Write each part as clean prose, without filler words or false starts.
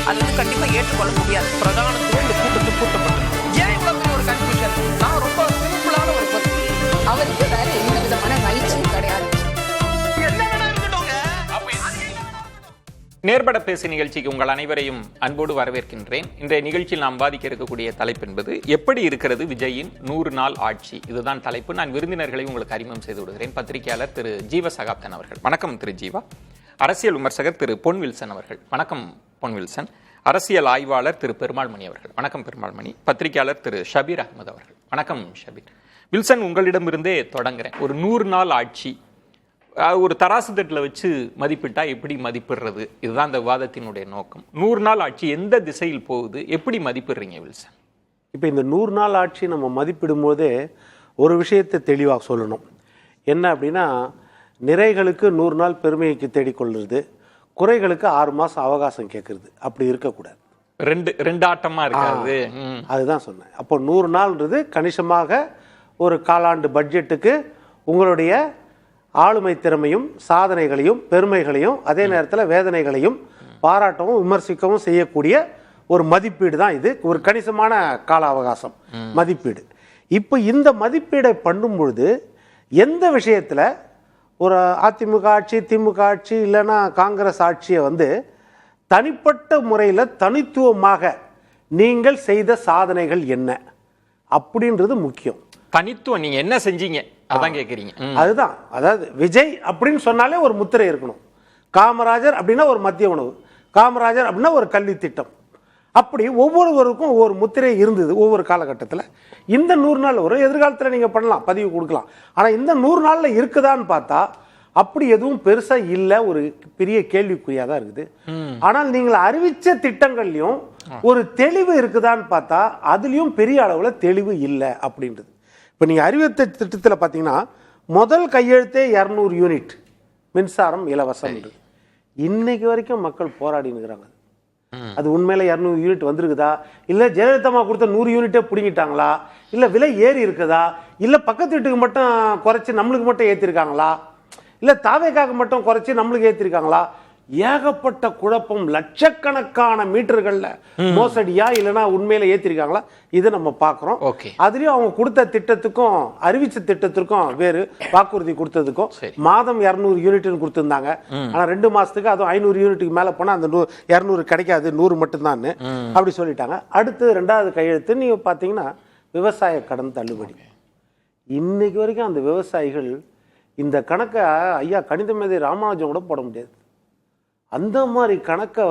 அது கண்டிப்பா ஏற்றுக்கொள்ள முடியாது. பிரதானத்துவம் இந்த கூட்டத்தில் கூட்டப்பட்டது. ஏன் இவ்வளவு ஒரு கன்ஃபியூஷன்? நான் ரொம்ப சிம்பிளான ஒரு பத்தி அவருக்கு வேற எந்த விதமான ரைட்ஸும் கிடையாது. நேர்பட பேசு நிகழ்ச்சிக்கு உங்கள் அனைவரையும் அன்போடு வரவேற்கின்றேன். இன்றைய நிகழ்ச்சியில் நாம் பாதிக்க இருக்கக்கூடிய தலைப்பு என்பது எப்படி இருக்கிறது விஜயின் 100 நாள் ஆட்சி. இதுதான் தலைப்பு. நான் விருந்தினர்களை உங்களுக்கு அறிமுகம் செய்து விடுகிறேன். பத்திரிகையாளர் திரு ஜீவ சகாப்தன் அவர்கள். வணக்கம் திரு ஜீவா. அரசியல் விமர்சகர் திரு பொன் வில்சன் அவர்கள். வணக்கம் பொன் வில்சன். அரசியல் ஆய்வாளர் திரு பெருமாள்மணி அவர்கள். வணக்கம் பெருமாள்மணி. பத்திரிகையாளர் திரு ஷபீர் அகமது அவர்கள். வணக்கம் ஷபீர். வில்சன், உங்களிடமிருந்தே தொடங்குறேன். ஒரு 100 நாள் ஆட்சி ஒரு தராசு தட்டில் வச்சு மதிப்பிட்டா எப்படி மதிப்பிடுறது? இதுதான் இந்த விவாதத்தினுடைய நோக்கம். 100 நாள் ஆட்சி எந்த திசையில் போகுது, எப்படி மதிப்பிடுறீங்க வில்சன்? இப்போ இந்த 100 நாள் ஆட்சி நம்ம மதிப்பிடும் போதே ஒரு விஷயத்தை தெளிவாக சொல்லணும். என்ன அப்படின்னா, நிறைகளுக்கு 100 நாள் பெருமைக்கு தேடிக்கொள்ளுறது, குறைகளுக்கு 6 மாதம் அவகாசம் கேட்கறது. அப்படி இருக்கக்கூடாது. ரெண்டு ஆட்டமா இருக்காது. அதுதான் சொன்னேன். அப்போ 100 நாள்ன்றது கணிசமாக ஒரு காலாண்டு பட்ஜெட்டுக்கு உங்களுடைய ஆளுமை திறமையும் சாதனைகளையும் பெருமைகளையும் அதே நேரத்தில் வேதனைகளையும் பாராட்டவும் விமர்சிக்கவும் செய்யக்கூடிய ஒரு மதிப்பீடு தான் இது. ஒரு கணிசமான கால அவகாசம் மதிப்பீடு. இப்போ இந்த மதிப்பீடை பண்ணும் பொழுது எந்த விஷயத்தில் ஒரு அதிமுக ஆட்சி, திமுக ஆட்சி இல்லைன்னா காங்கிரஸ் ஆட்சியை தனிப்பட்ட முறையில் தனித்துவமாக நீங்கள் செய்த சாதனைகள் என்ன அப்படின்றது முக்கியம். தனித்துவம் நீங்க என்ன செஞ்சீங்க அதான் கேட்குறீங்க. அதுதான். அதாவது விஜய் அப்படின்னு சொன்னாலே ஒரு முத்திரை இருக்கணும். காமராஜர் அப்படின்னா ஒரு மதிய உணவு, காமராஜர் அப்படின்னா ஒரு கல்வி திட்டம், அப்படி ஒவ்வொருவருக்கும் ஒவ்வொரு முத்திரை இருந்தது ஒவ்வொரு காலகட்டத்தில். இந்த 100 நாள் ஒரு எதிர்காலத்தில் நீங்கள் பண்ணலாம், பதிவு கொடுக்கலாம். ஆனால் இந்த 100 நாளில் இருக்குதான்னு பார்த்தா அப்படி எதுவும் பெருசாக இல்லை, ஒரு பெரிய கேள்விக்குறியாக தான் இருக்குது. ஆனால் நீங்கள் அறிவித்த திட்டங்கள்லையும் ஒரு தெளிவு இருக்குதான்னு பார்த்தா அதுலேயும் பெரிய அளவில் தெளிவு இல்லை அப்படின்றது. இப்போ நீங்கள் அறிவித்த திட்டத்தில் பார்த்தீங்கன்னா முதல் கையெழுத்தே 200 யூனிட் மின்சாரம் இலவசம். இன்னைக்கு வரைக்கும் மக்கள் போராடினுக்கிறாங்க. அது உண்மையில 200 யூனிட் வந்திருக்குதா, இல்லை ஜெயலலிதா கொடுத்த 100 யூனிட்டே பிடிங்கிட்டாங்களா, இல்லை விலை ஏறி இருக்குதா, இல்லை பக்கத்து வீட்டுக்கு மட்டும் குறைச்சி நம்மளுக்கு மட்டும் ஏற்றிருக்காங்களா, இல்லை தாவேக்காக மட்டும் குறைச்சி நம்மளுக்கு ஏற்றிருக்காங்களா? ஏகப்பட்ட குழப்பம். லட்சக்கணக்கான மீட்டர்கள்ல மோசடியா இல்லைன்னா உண்மையில ஏற்றிருக்காங்களா, இதை நம்ம பார்க்குறோம். அதுலயும் அவங்க கொடுத்த திட்டத்துக்கும் அறிவிச்ச திட்டத்திற்கும் வேறு வாக்குறுதி கொடுத்ததுக்கும் மாதம் 200 யூனிட்னு கொடுத்துருந்தாங்க. ஆனால் 2 மாசத்துக்கு அதுவும் 500 யூனிட்டுக்கு மேலே போனால் அந்த 200 கிடைக்காது, 100 மட்டும்தான் அப்படி சொல்லிட்டாங்க. அடுத்து 2வது கையெழுத்து நீங்க பார்த்தீங்கன்னா விவசாய கடன் தள்ளுபடி. இன்னைக்கு வரைக்கும் அந்த விவசாயிகள் இந்த கணக்கை ஐயா கணித மேதை ராமானுஜம் கூட போட முடியாது. அந்த மாதிரி கணக்கை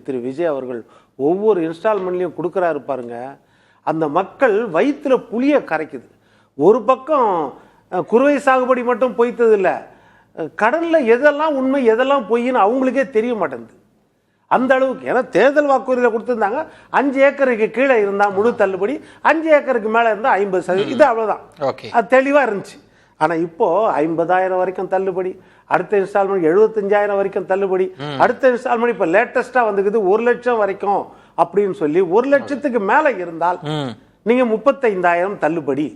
திரு விஜய் அவர்கள் ஒவ்வொரு இன்ஸ்டால்மெண்ட்லையும் கொடுக்குறாரு பாருங்க. அந்த மக்கள் வயிற்றுல புளிய கரைக்குது. ஒரு பக்கம் குறுவை சாகுபடி மட்டும் பொய்த்தது இல்லை, கடனில் எதெல்லாம் உண்மை எதெல்லாம் பொய்ன்னு அவங்களுக்கே தெரிய மாட்டேங்குது அந்த அளவுக்கு. ஏன்னா தேர்தல் வாக்குறுதியில் கொடுத்துருந்தாங்க 5 ஏக்கருக்கு கீழே இருந்தால் முழு தள்ளுபடி, 5 ஏக்கருக்கு மேலே இருந்தால் 50%. இது அவ்வளோதான், அது தெளிவாக இருந்துச்சு. ஆனால் இப்போ 50,000 வரைக்கும் தள்ளுபடி, அடுத்த இன்ஸ்டால்மெண்ட் 75,000 வரைக்கும் தள்ளுபடி, அடுத்த இன்ஸ்டால்மெண்ட் இப்போ லேட்டஸ்டா வந்துக்குது 1 லட்சம் வரைக்கும் அப்படின்னு சொல்லி 1 லட்சத்துக்கு மேல இருந்தால் நீங்க 35,000 தள்ளுபடி,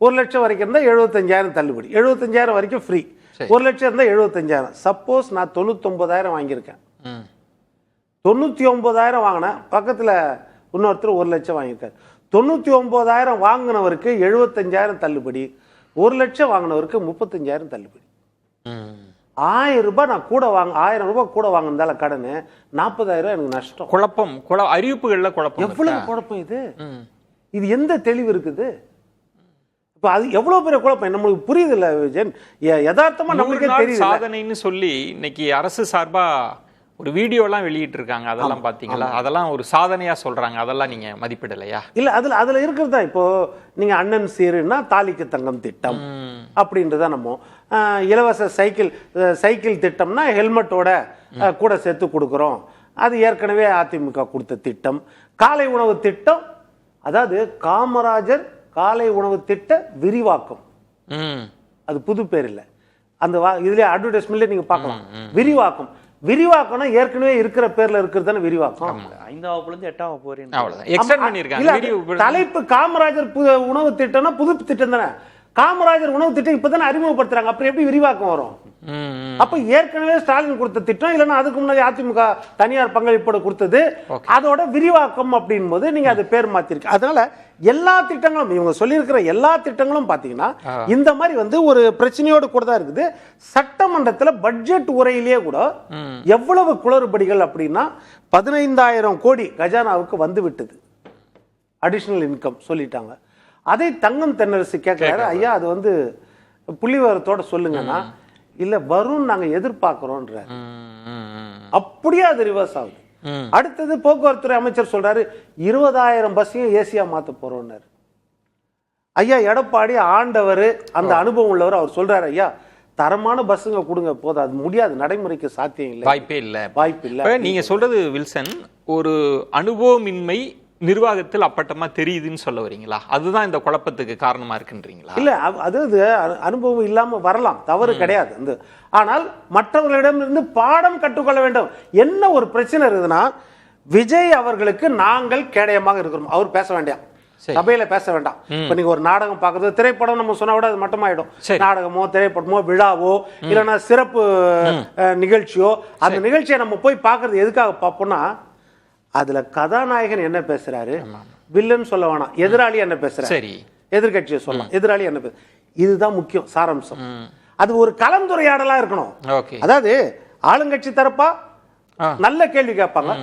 1 லட்சம் வரைக்கும் இருந்தால் 75,000 தள்ளுபடி, 75,000 வரைக்கும் ஃப்ரீ, 1 லட்சம் இருந்தால் 75,000. சப்போஸ் நான் 99,000 வாங்கியிருக்கேன், 99,000 வாங்கினேன், பக்கத்துல இன்னொருத்தர் 1 லட்சம் வாங்கியிருக்காரு. 99,000 வாங்கினவருக்கு 75,000 தள்ளுபடி, 1 லட்சம் வாங்கினவருக்கு 35,000 தள்ளுபடி. 1000 ரூபாய் நான் கூட 1000 ரூபாய் கூட வாங்கினால கடன் 40,000 எனக்கு நஷ்டம். குழப்பம், அறிவிப்புகள்ல குழப்பம். எவ்வளவு குழப்பம் இது! இது எந்த தெளிவு இருக்குது? இப்ப அது எவ்வளவு பெரிய குழப்பம் நம்மளுக்கு புரியுது இல்ல விஜயன்? யதார்த்தமா நம்மளுக்கே தெரியுது. சாதனைன்னு சொல்லி இன்னைக்கு அரசு சார்பா ஒரு வீடியோலாம் வெளியிட்டு இருக்காங்க, அதெல்லாம் பாத்தீங்களா? அதெல்லாம் ஒரு சாதனையா சொல்றாங்க, அதெல்லாம் நீங்க மதிப்பிடலையா? இல்ல, அதுல இருக்கிறதா. இப்போ நீங்க அண்ணன் சீருன்னா தாலிக்கு தங்கம் திட்டம் அப்படின்றத நம்ம இலவச சைக்கிள் திட்டம்னா ஹெல்மெட்டோட கூட சேர்த்து கொடுக்குறோம். அது ஏற்கனவே அதிமுக கொடுத்த திட்டம். காலை உணவு திட்டம், அதாவது காமராஜர் காலை உணவு திட்ட விரிவாக்கம், அது புது பேர் இல்லை. அந்த இதுல அட்வர்டைஸ்மெண்ட்ல நீங்க பார்க்கலாம். விரிவாக்கம் ஏற்கனவே இருக்கிற பேர்ல இருக்கிறது விரிவாக்கம். 5ஆம் வகுப்புல 8ஆம் வகுப்பு வரையும் தலைப்பு காமராஜர் உணவு திட்டம்னா புது திட்டம் தானே. காமராஜர் உணவு திட்டம் இப்பதானே அறிமுகப்படுத்துறாங்க, அப்புறம் எப்படி விரிவாக்கம் வரும்? அப்ப ஏற்கனவே ஸ்டாலின் கொடுத்த திட்டம் இல்லைன்னா அதுக்கு முன்னாடி அதிமுக தனியார் பங்களிப்போட கொடுத்தது அதோட விரிவாக்கம் அப்படின் போது நீங்க அது பேர் மாத்திருக்கு. அதனால எல்லா திட்டங்களும் இவங்க சொல்லியிருக்கிற எல்லா திட்டங்களும் பாத்தீங்கன்னா இந்த மாதிரி வந்து ஒரு பிரச்சனையோடு கூட தான் இருக்குது. சட்டமன்றத்தில் பட்ஜெட் உரையிலேயே கூட எவ்வளவு குளறுபடிகள் அப்படின்னா 15,000 கோடி கஜானாவுக்கு வந்து விட்டது அடிஷனல் இன்கம் சொல்லிட்டாங்க. அதை தங்கம் தென்னரசு கேட்கிறாரு, ஐயா அது வந்து புள்ளிவிவரத்தோட சொல்லுங்கன்னா இல்ல வரும் நாங்க எதிர்பார்க்கிறோன்ற. அப்படியே அது ரிவர்ஸ் ஆகுது. அடுத்தது போக்குவரத்துறை அமைச்சர் சொல்றாரு 20,000 பஸ்ஸையும் ஏசியா மாத்த போறோம்னாரு. ஐயா எடப்பாடி ஆண்டவர் அந்த அனுபவம் உள்ளவர், அவர் சொல்றாரு ஐயா தரமான பஸ்ஸுங்க கொடுங்க, போதும் அது முடியாது, நடைமுறைக்கு சாத்தியம் இல்லை, வாய்ப்பு இல்லை. நீங்க சொல்றது வில்சன் ஒரு அனுபவமின்மை நிர்வாகத்தில் அப்பட்டமா தெரியுதுன்னு சொல்ல வரீங்களா? அதுதான் இந்த குழப்பத்துக்கு காரணமா இருக்குன்றீங்களா? இல்ல அது அனுபவம் இல்லாம வரலாம், தவறு கிடையாது. ஆனால் மற்றவர்களிடமிருந்து பாடம் கற்றுக்கொள்ள வேண்டும். என்ன ஒரு பிரச்சனை இருக்குதுன்னா விஜய் அவர்களுக்கு நாங்கள் கேடயமாக இருக்கிறோம், அவர் பேச வேண்டாம், சபையில பேச வேண்டாம். இப்ப நீங்க ஒரு நாடகம் பாக்குறது, திரைப்படம் நம்ம சொன்னா கூட அது மட்டமாயிடும். நாடகமோ திரைப்படமோ விழாவோ இல்லைன்னா சிறப்பு நிகழ்ச்சியோ, அந்த நிகழ்ச்சியை நம்ம போய் பாக்குறது எதுக்காக பார்ப்போம்னா அதுல கதாநாயகன் என்ன பேசுறாரு, வில்லன் சொல்ல வேணாம், எதிராளி என்ன பேசுறாரு, எதிர்கட்சியை சொல்லலாம், எதிராளி என்ன பேச, இதுதான் முக்கியம் சாராம்சம். அது ஒரு கலந்துரையாடலா இருக்கணும். அதாவது ஆளுங்கட்சி தரப்பா நல்ல கேள்வி கேட்பாங்க,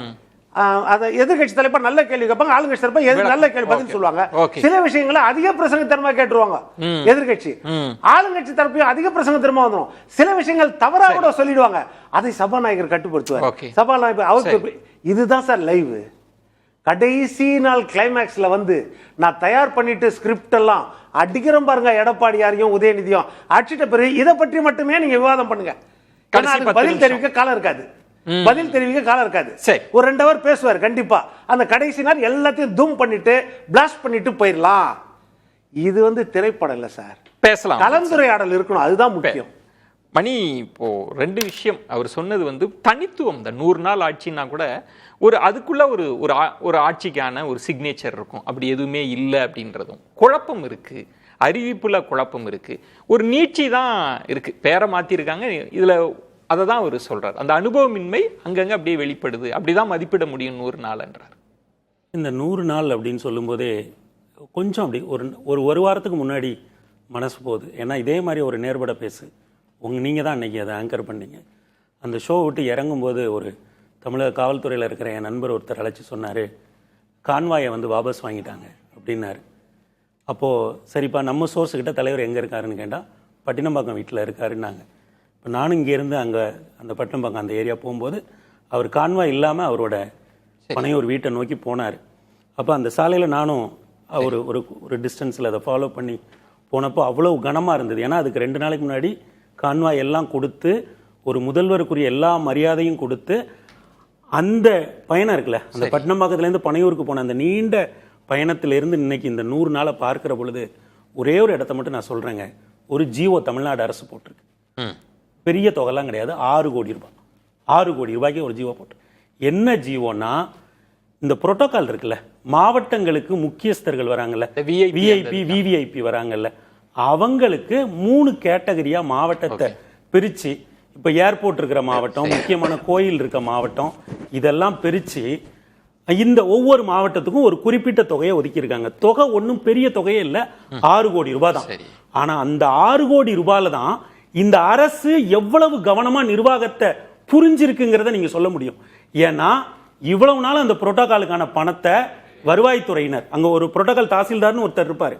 எதிர்கட்சி தலைப்பா நல்ல கேள்வி கேட்பாங்க, ஆளுங்கட்சி தரப்பா நல்ல கேள்வி பதில் சொல்லுவாங்க. சில விஷயங்களை அதிக பிரசங்க திறமா கேட்டுருவாங்க எதிர்கட்சி, ஆளுங்கட்சி தரப்பையும் அதிக பிரசங்க திறமா வந்துடும். சில விஷயங்கள் தவறா கூட சொல்லிடுவாங்க, அதை சபாநாயகர் கட்டுப்படுத்துவார். சபாநாயகர் அவருக்கு இதுதான் சார் லைவ். கடைசி நாள் கிளைமேக்ஸ்ல வந்து நான் தயார் பண்ணிட்டு ஸ்கிரிப்ட் எல்லாம் அடிக்கிறோம் பாருங்க, எடப்பாடியாரையும் உதயநிதியும் அடிச்சிட்ட பிறகு இதை பற்றி மட்டுமே நீங்க விவாதம் பண்ணுங்க. பதில் தெரிவிக்க காலம் இருக்காது, பதில் தெரிவிக்க காலம் இருக்காது. ஒரு 2 ஹவர் பேசுவார் கண்டிப்பா. அந்த கடைசி நாள் எல்லாத்தையும் தூம் பண்ணிட்டு பிளாஸ்ட் பண்ணிட்டு போயிடலாம். இது வந்து திரைப்படம் இல்ல சார், பேசலாம், கலந்துரையாடல் இருக்கணும், அதுதான் முக்கியம். மணி இப்போ 2 விஷயம் அவர் சொன்னது வந்து தனித்துவம். இந்த 100 நாள் ஆட்சின்னா கூட ஒரு அதுக்குள்ள ஒரு ஆட்சிக்கான ஒரு சிக்னேச்சர் இருக்கும், அப்படி எதுவுமே இல்லை அப்படின்றதும் குழப்பம் இருக்கு, அறிவிப்புல குழப்பம் இருக்கு, ஒரு நீட்சி தான் இருக்கு, பேரை மாத்திருக்காங்க இதுல. அதை தான் அவர் சொல்றார், அந்த அனுபவமின்மை அங்கங்க அப்படியே வெளிப்படுது, அப்படிதான் மதிப்பிட முடியும் 100 நாள் என்றார். இந்த 100 நாள் அப்படின்னு சொல்லும்போதே கொஞ்சம் அப்படி ஒரு வாரத்துக்கு முன்னாடி மனசு போகுது. ஏன்னா இதே மாதிரி ஒரு நேர்பட பேசு நீங்கள் தான் அன்றைக்கி அதை ஆங்கர் பண்ணீங்க. அந்த ஷோ விட்டு இறங்கும்போது ஒரு தமிழக காவல்துறையில் இருக்கிற என் நண்பர் ஒருத்தர் அழைச்சி சொன்னார், கான்வாயை வந்து வாபஸ் வாங்கிட்டாங்க அப்படின்னாரு. அப்போது சரிப்பா நம்ம சோர்ஸுக்கிட்ட தலைவர் எங்கே இருக்காருன்னு கேட்டால் பட்டினம்பாக்கம் வீட்டில் இருக்காருன்னாங்க. இப்போ நானும் இங்கேருந்து அங்கே அந்த பட்டினம்பாக்கம் அந்த ஏரியா போகும்போது அவர் கான்வாய் இல்லாமல் அவரோட பனையூர் வீட்டை நோக்கி போனார். அப்போ அந்த சாலையில் நானும் ஒரு ஒரு டிஸ்டன்ஸில் அதை ஃபாலோ பண்ணி போனப்போ அவ்வளோ கனமாக இருந்தது. ஏன்னா அதுக்கு 2 நாளைக்கு முன்னாடி கான்வாய் எல்லாம் கொடுத்து ஒரு முதல்வருக்குரிய எல்லா மரியாதையும் கொடுத்து அந்த பயணம் இருக்குல்ல, அந்த பட்டினம்பாக்கத்துலேருந்து பனையூருக்கு போன அந்த நீண்ட பயணத்திலிருந்து இன்னைக்கு இந்த 100 நாளை பார்க்கிற பொழுது ஒரே ஒரு இடத்த மட்டும் நான் சொல்கிறேங்க. ஒரு ஜிஓ தமிழ்நாடு அரசு போட்டிருக்கு, பெரிய தொகைலாம் கிடையாது, 6 கோடி ரூபாய், 6 கோடி ரூபாய்க்கு ஒரு ஜிஓ போட்டு. என்ன ஜிஓனா இந்த புரோட்டோகால் இருக்குல்ல, மாவட்டங்களுக்கு முக்கியஸ்தர்கள் வராங்கல்ல, விஐபி விவிஐபி வராங்கல்ல, அவங்களுக்கு 3 கேட்டகரியா மாவட்டத்தை பிரிச்சு, இப்ப ஏர்போர்ட் இருக்கிற மாவட்டம், முக்கியமான கோயில் இருக்க மாவட்டம், இதெல்லாம் பிரிச்சு இந்த ஒவ்வொரு மாவட்டத்துக்கும் ஒரு குறிப்பிட்ட தொகையை ஒதுக்கி இருக்காங்க. தொகை ஒன்றும் பெரிய தொகையே இல்லை, 6 கோடி ரூபாய் தான். ஆனா அந்த 6 கோடி ரூபாயில தான் இந்த அரசு எவ்வளவு கவனமா நிர்வாகத்தை புரிஞ்சிருக்குங்கிறத நீங்க சொல்ல முடியும். ஏன்னா இவ்வளவு நாள் அந்த புரோட்டோகாலுக்கான பணத்தை வருவாய்த்துறையினர், அங்க ஒரு புரோட்டோகால் தாசில்தார்னு ஒருத்தர் இருப்பாரு,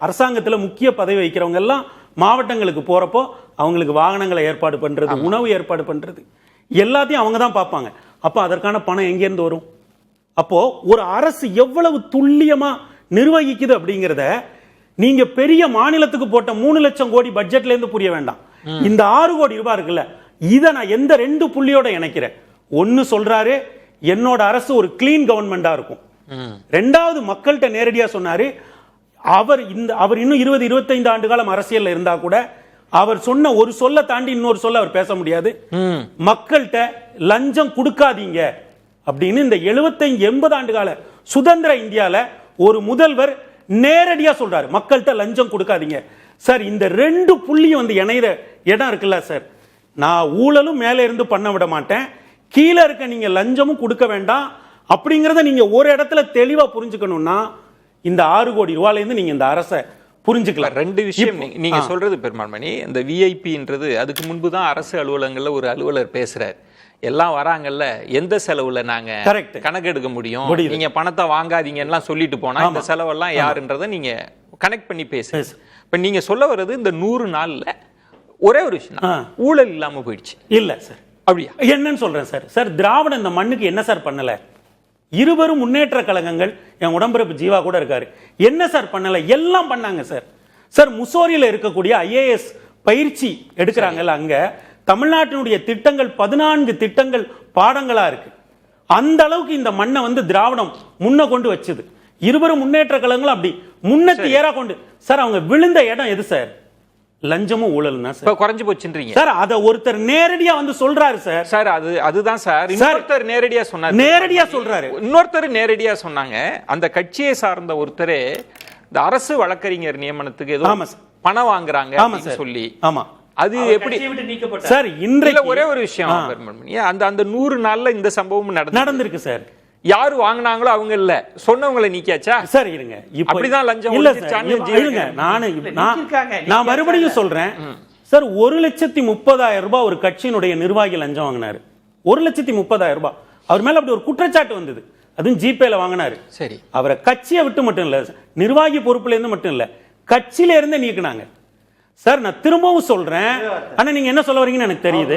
அரசாங்கத்தில் முக்கிய பதவி வைக்கிறவங்க எல்லாம் மாவட்டங்களுக்கு போறப்போ அவங்களுக்கு வாகனங்களை ஏற்பாடு பண்றது, உணவு ஏற்பாடு பண்றது எல்லாத்தையும் அவங்க தான் பார்ப்பாங்க. அப்போ அதற்கான பணம் எங்கேருந்து வரும்? அப்போ ஒரு அரசு எவ்வளவு துல்லியமா நிர்வகிக்குது அப்படிங்கிறத நீங்க பெரிய மாநிலத்துக்கு போட்ட 3 லட்சம் கோடி பட்ஜெட்ல இருந்து புரிய வேண்டாம். இந்த 6 கோடி ரூபாய் இருக்குல்ல, இதை நான் எந்த 2 புள்ளியோட இணைக்கிறேன். ஒன்னு சொல்றாரு, என்னோட அரசு ஒரு கிளீன் கவர்மெண்டா இருக்கும். 2வது மக்கள்கிட்ட நேரடியா சொன்னாரு, அவர் இன்னும் 20-25 ஆண்டு காலம் அரசியல் இருந்தா கூட அவர் சொன்ன ஒரு சொல்ல தாண்டி இன்னொரு சொல்ல அவர் பேச முடியாது. மக்கள்கிட்ட லஞ்சம் கொடுக்காதீங்க அப்படின்னு இந்த 75-80 ஆண்டு கால சுதந்திர இந்தியால ஒரு முதல்வர் நேரடியா சொல்றாரு, மக்கள்கிட்ட லஞ்சம் கொடுக்காதீங்க. சார் இந்த 2 புள்ளியும் வந்து இடம் இருக்குல்ல சார், நான் ஊழலும் மேலே இருந்து பண்ண விட மாட்டேன், கீழே இருக்க நீங்க லஞ்சமும் கொடுக்க வேண்டாம் அப்படிங்கறத நீங்க ஒரு இடத்துல தெளிவா புரிஞ்சுக்கணும்னா இந்த 6 கோடி ரூபாயில இருந்து நீங்க இந்த அரசை புரிஞ்சுக்கலாம். 2 விஷயம் நீங்க சொல்றது பெருமாள்மணி. இந்த விஐபின்றது அதுக்கு முன்பு தான் அரசு அலுவலகங்கள்ல ஒரு அலுவலர் பேசுறாரு, எல்லாம் வராங்கல்ல, எந்த செலவுல நாங்க கணக்கு எடுக்க முடியும், நீங்க பணத்தை வாங்காதீங்கன்னா சொல்லிட்டு போனா இந்த செலவெல்லாம் யாருன்றதை நீங்க கனெக்ட் பண்ணி பேசுங்க. இப்ப நீங்க சொல்ல வர்றது இந்த 100 நாள்ல ஒரே ஒரு விஷயம், ஊழல் இல்லாம போயிடுச்சு இல்ல சார்? அப்படியா? என்னன்னு சொல்றேன் சார். சார் திராவிட இந்த மண்ணுக்கு என்ன சார் பண்ணல? இருவரும் முன்னேற்ற கழகங்கள், என் உடம்பிறப்பு ஜீவா கூட இருக்காரு, என்ன சார் பண்ணல? எல்லாம் பண்ணாங்க சார். சார் முசோரியில இருக்கக்கூடிய IAS பயிற்சி எடுக்கிறாங்கல்ல, அங்க தமிழ்நாட்டினுடைய திட்டங்கள் 14 திட்டங்கள் பாடங்களா இருக்கு. அந்த அளவுக்கு இந்த மண்ணை வந்து திராவிடம் முன்ன கொண்டு வச்சது. இருவரும் முன்னேற்ற கழகங்கள் அப்படி முன்னத்து ஏறா கொண்டு. சார் அவங்க விழுந்த இடம் எது சார்? லஞ்சமும் ஊழல்னா சார் குறைஞ்சு போச்சுன்றீங்க சார். அத ஒருத்தர் நேரடியா வந்து சொல்றாரு சார். சார் அதுதான் சார், இன்னொருத்தர் நேரடியா சொன்னாரு, நேரடியா சொல்றாரு, இன்னொருத்தர் நேரடியா சொன்னாங்க. அந்த கட்சியை சார்ந்த ஒருத்தரே இந்த அரசு வழக்கறிஞர் நியமனத்துக்கு ஏதோ பணம் வாங்குறாங்க அப்படின்னு சொல்லி. ஆமா, அது எப்படி சார்? இன்றைக்கு ஒரே ஒரு விஷயம், அந்த 100 நாள்ல இந்த சம்பவம் நடந்திருக்கு சார். யாரு வாங்குனாங்களோ அவங்க இல்ல, சொன்னவங்களை நீக்கியாச்சா சார்? இருங்க, அப்படிதான் லஞ்சம் இல்ல சார். நான் மறுபடியும் சொல்றேன் சார், 1,30,000 ரூபாய் ஒரு கட்சியினுடைய நிர்வாகி லஞ்சம் வாங்கினாரு. 1,30,000 ரூபாய் அவர் மேல அப்படி ஒரு குற்றச்சாட்டு வந்தது. அதுவும் ஜிபேல வாங்கினாரு. சரி, அவரை கட்சியை விட்டு மட்டும் இல்ல, நிர்வாகி பொறுப்புல இருந்து மட்டும் இல்ல, கட்சியில இருந்து நீக்கினாங்க. சார் நான் திரும்பவும் சொல்றேன், ஆனா நீங்க என்ன சொல்ல வரீங்கன்னு எனக்கு தெரியுது.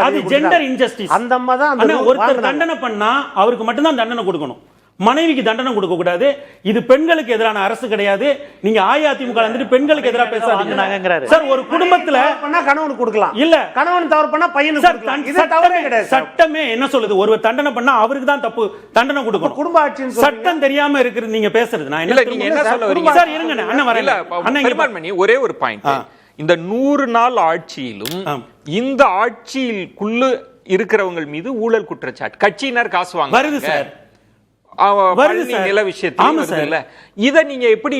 அது ஜெண்டர் இன்ஜஸ்டிஸ். அந்த அம்மா தான் ஒருத்தர் தண்டனை பண்ணா அவருக்கு மட்டும் தான் தண்டனை கொடுக்கணும், மனைவிக்கு தண்டனை கொடுக்க கூடாது. இது பெண்களுக்கு எதிரான அரசு கிடையாது. நீங்க அஇஅதிமுக வந்துட்டு பெண்களுக்கு எதிராக பேசாதீங்க சார். ஒரு குடும்பத்துல பண்ணா கணவனுக்கு கொடுக்கலாம், இல்ல கணவன் தவறு பண்ணா பையனுக்கு கொடுக்கலாம். இது தவறே கிடையாது. சட்டமே என்ன சொல்லுது? ஒருவர் தண்டனை பண்ணா அவருக்கு தான் தப்பு தண்டனை கொடுக்கணும். குடும்ப ஆட்சின்னு சட்டம் தெரியாம இருக்கிறது நீங்க பேசுறது. நான் இல்ல, நீங்க என்ன சொல்ல வரீங்க சார்? இருங்க அண்ணா வரல. அண்ணா ஒரே ஒரு பாயிண்ட், இந்த 100 நாள் ஆட்சியிலும் இந்த ஆட்சியிலுக்குள்ள இருக்கிறவங்க மீது ஊழல் குற்றச்சாட்டு, கட்சியினர் காசு வாங்க வருது சார். நில விஷயத்தில் இத நீங்க எப்படி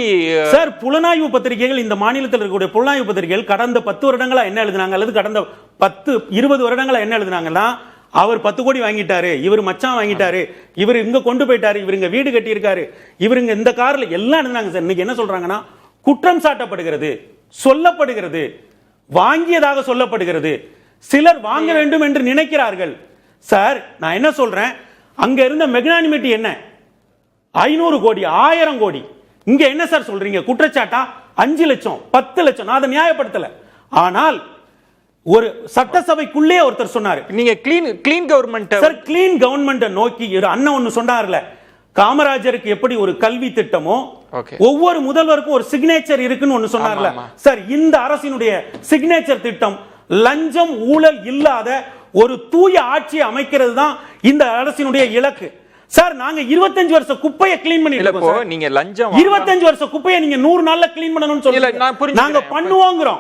சார்? புலனாய்வு பத்திரிகைகள், இந்த மாநிலத்தில் இருக்கக்கூடிய புலனாய்வு பத்திரிகைகள் கடந்த 10 வருடங்களா என்ன எழுதினாங்க, அல்லது கடந்த 10-20 வருடங்களா என்ன எழுதினாங்கன்னா, அவர் 10 கோடி வாங்கிட்டாரு, இவர் மச்சான் வாங்கிட்டாரு, இவர் இங்க கொண்டு போயிட்டாரு, இவர் இங்க வீடு கட்டி இருக்காரு, இவருங்க இந்த கார்ல எல்லாம் எழுதினாங்க சார். இன்னைக்கு என்ன சொல்றாங்கன்னா, குற்றம் சாட்டப்படுகிறது, சொல்லப்படுகிறது, வாங்கியதாக சொல்லப்படுகிறது, சிலர் வாங்க வேண்டும் என்று நினைக்கிறார்கள் சார். நான் என்ன சொல்றேன், அங்க இருந்த மெக்னானிமிட்டி என்ன? 500 கோடி, 1000 கோடி. இங்க என்ன சார் சொல்றீங்க? குற்றச்சாட்டா 5 லட்சம், 10 லட்சம். நான் அதை நியாயப்படுத்தல. ஆனால் ஒரு சட்டசபைக்குள்ளே ஒருத்தர் சொன்னாரு, நீங்க clean government sir, clean government நோக்கி அண்ணன் ஒன்னு சொன்னார்ல, காமராஜருக்கு எப்படி ஒரு கல்வி திட்டமோ ஒவ்வொரு முதல்வருக்கும் ஒரு சிக்னேச்சர் இருக்குன்னு ஒன்னு சொன்னார்ல சார். இந்த அரசினுடைய சிக்னேச்சர் திட்டம் லஞ்சம் ஊழல் இல்லாத ஒரு தூய ஆட்சியை அமைக்கிறது தான் இந்த அரசினுடைய இலக்கு சார். நாங்க 25 வருஷ குப்பையை கிளீன் பண்ணிட்டோம். நீங்க லஞ்சம் 25 வருஷ குப்பையை நீங்க 100 நாள்ல கிளீன் பண்ணணும்னு சொல்லி நாங்க பண்ணுவோங்கிறோம்.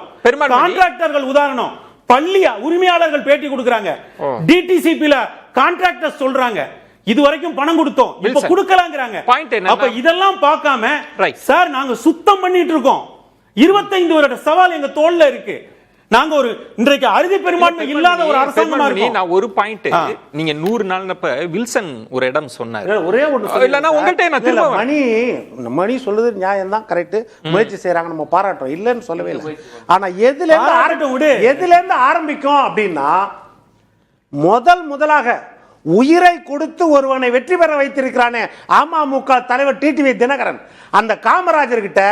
கான்ட்ராக்டர்கள் உதாரணம், பள்ளி உரிமையாளர்கள் பேட்டி கொடுக்கறாங்க, டிடிசிபில கான்ட்ராக்டர்ஸ் சொல்றாங்க, இது வரைக்கும் பணம் கொடுத்தோம், இப்ப கொடுக்கலாம்ங்கறாங்க. அப்ப இதெல்லாம் பார்க்காம சார் நாங்க சுத்தம் பண்ணிட்டு இருக்கோம். 25 வருட சவால் எங்க தோள்ல இருக்கு. நாங்க ஒரு இன்றைக்கு அறுதி பெரும்பான்மை இல்லாத ஒரு அரசாங்கமா இருக்கோம். நான் ஒரு பாயிண்ட், நீங்க 100 நாள்னப்ப வில்சன் ஒரு இடம் சொன்னாரு, ஒரே ஒன்னு இல்லனா உங்கள்ட்ட நான் திரும்ப மணி சொல்றது நியாயம் தான், கரெக்ட், முயற்சி செய்றாங்க, நம்ம பாராட்டுறோம், இல்லன்னு சொல்லவே இல்லை. ஆனா எதுல இருந்து ஆரம்பிக்கும் அப்படின்னா, முதலாக உயிரை கொடுத்து ஒருவனை வெற்றி பெற வைத்திருக்கிறானே அமமுக தலைவர் டிடிவி தினகரன், அந்த காமராஜர் கிட்ட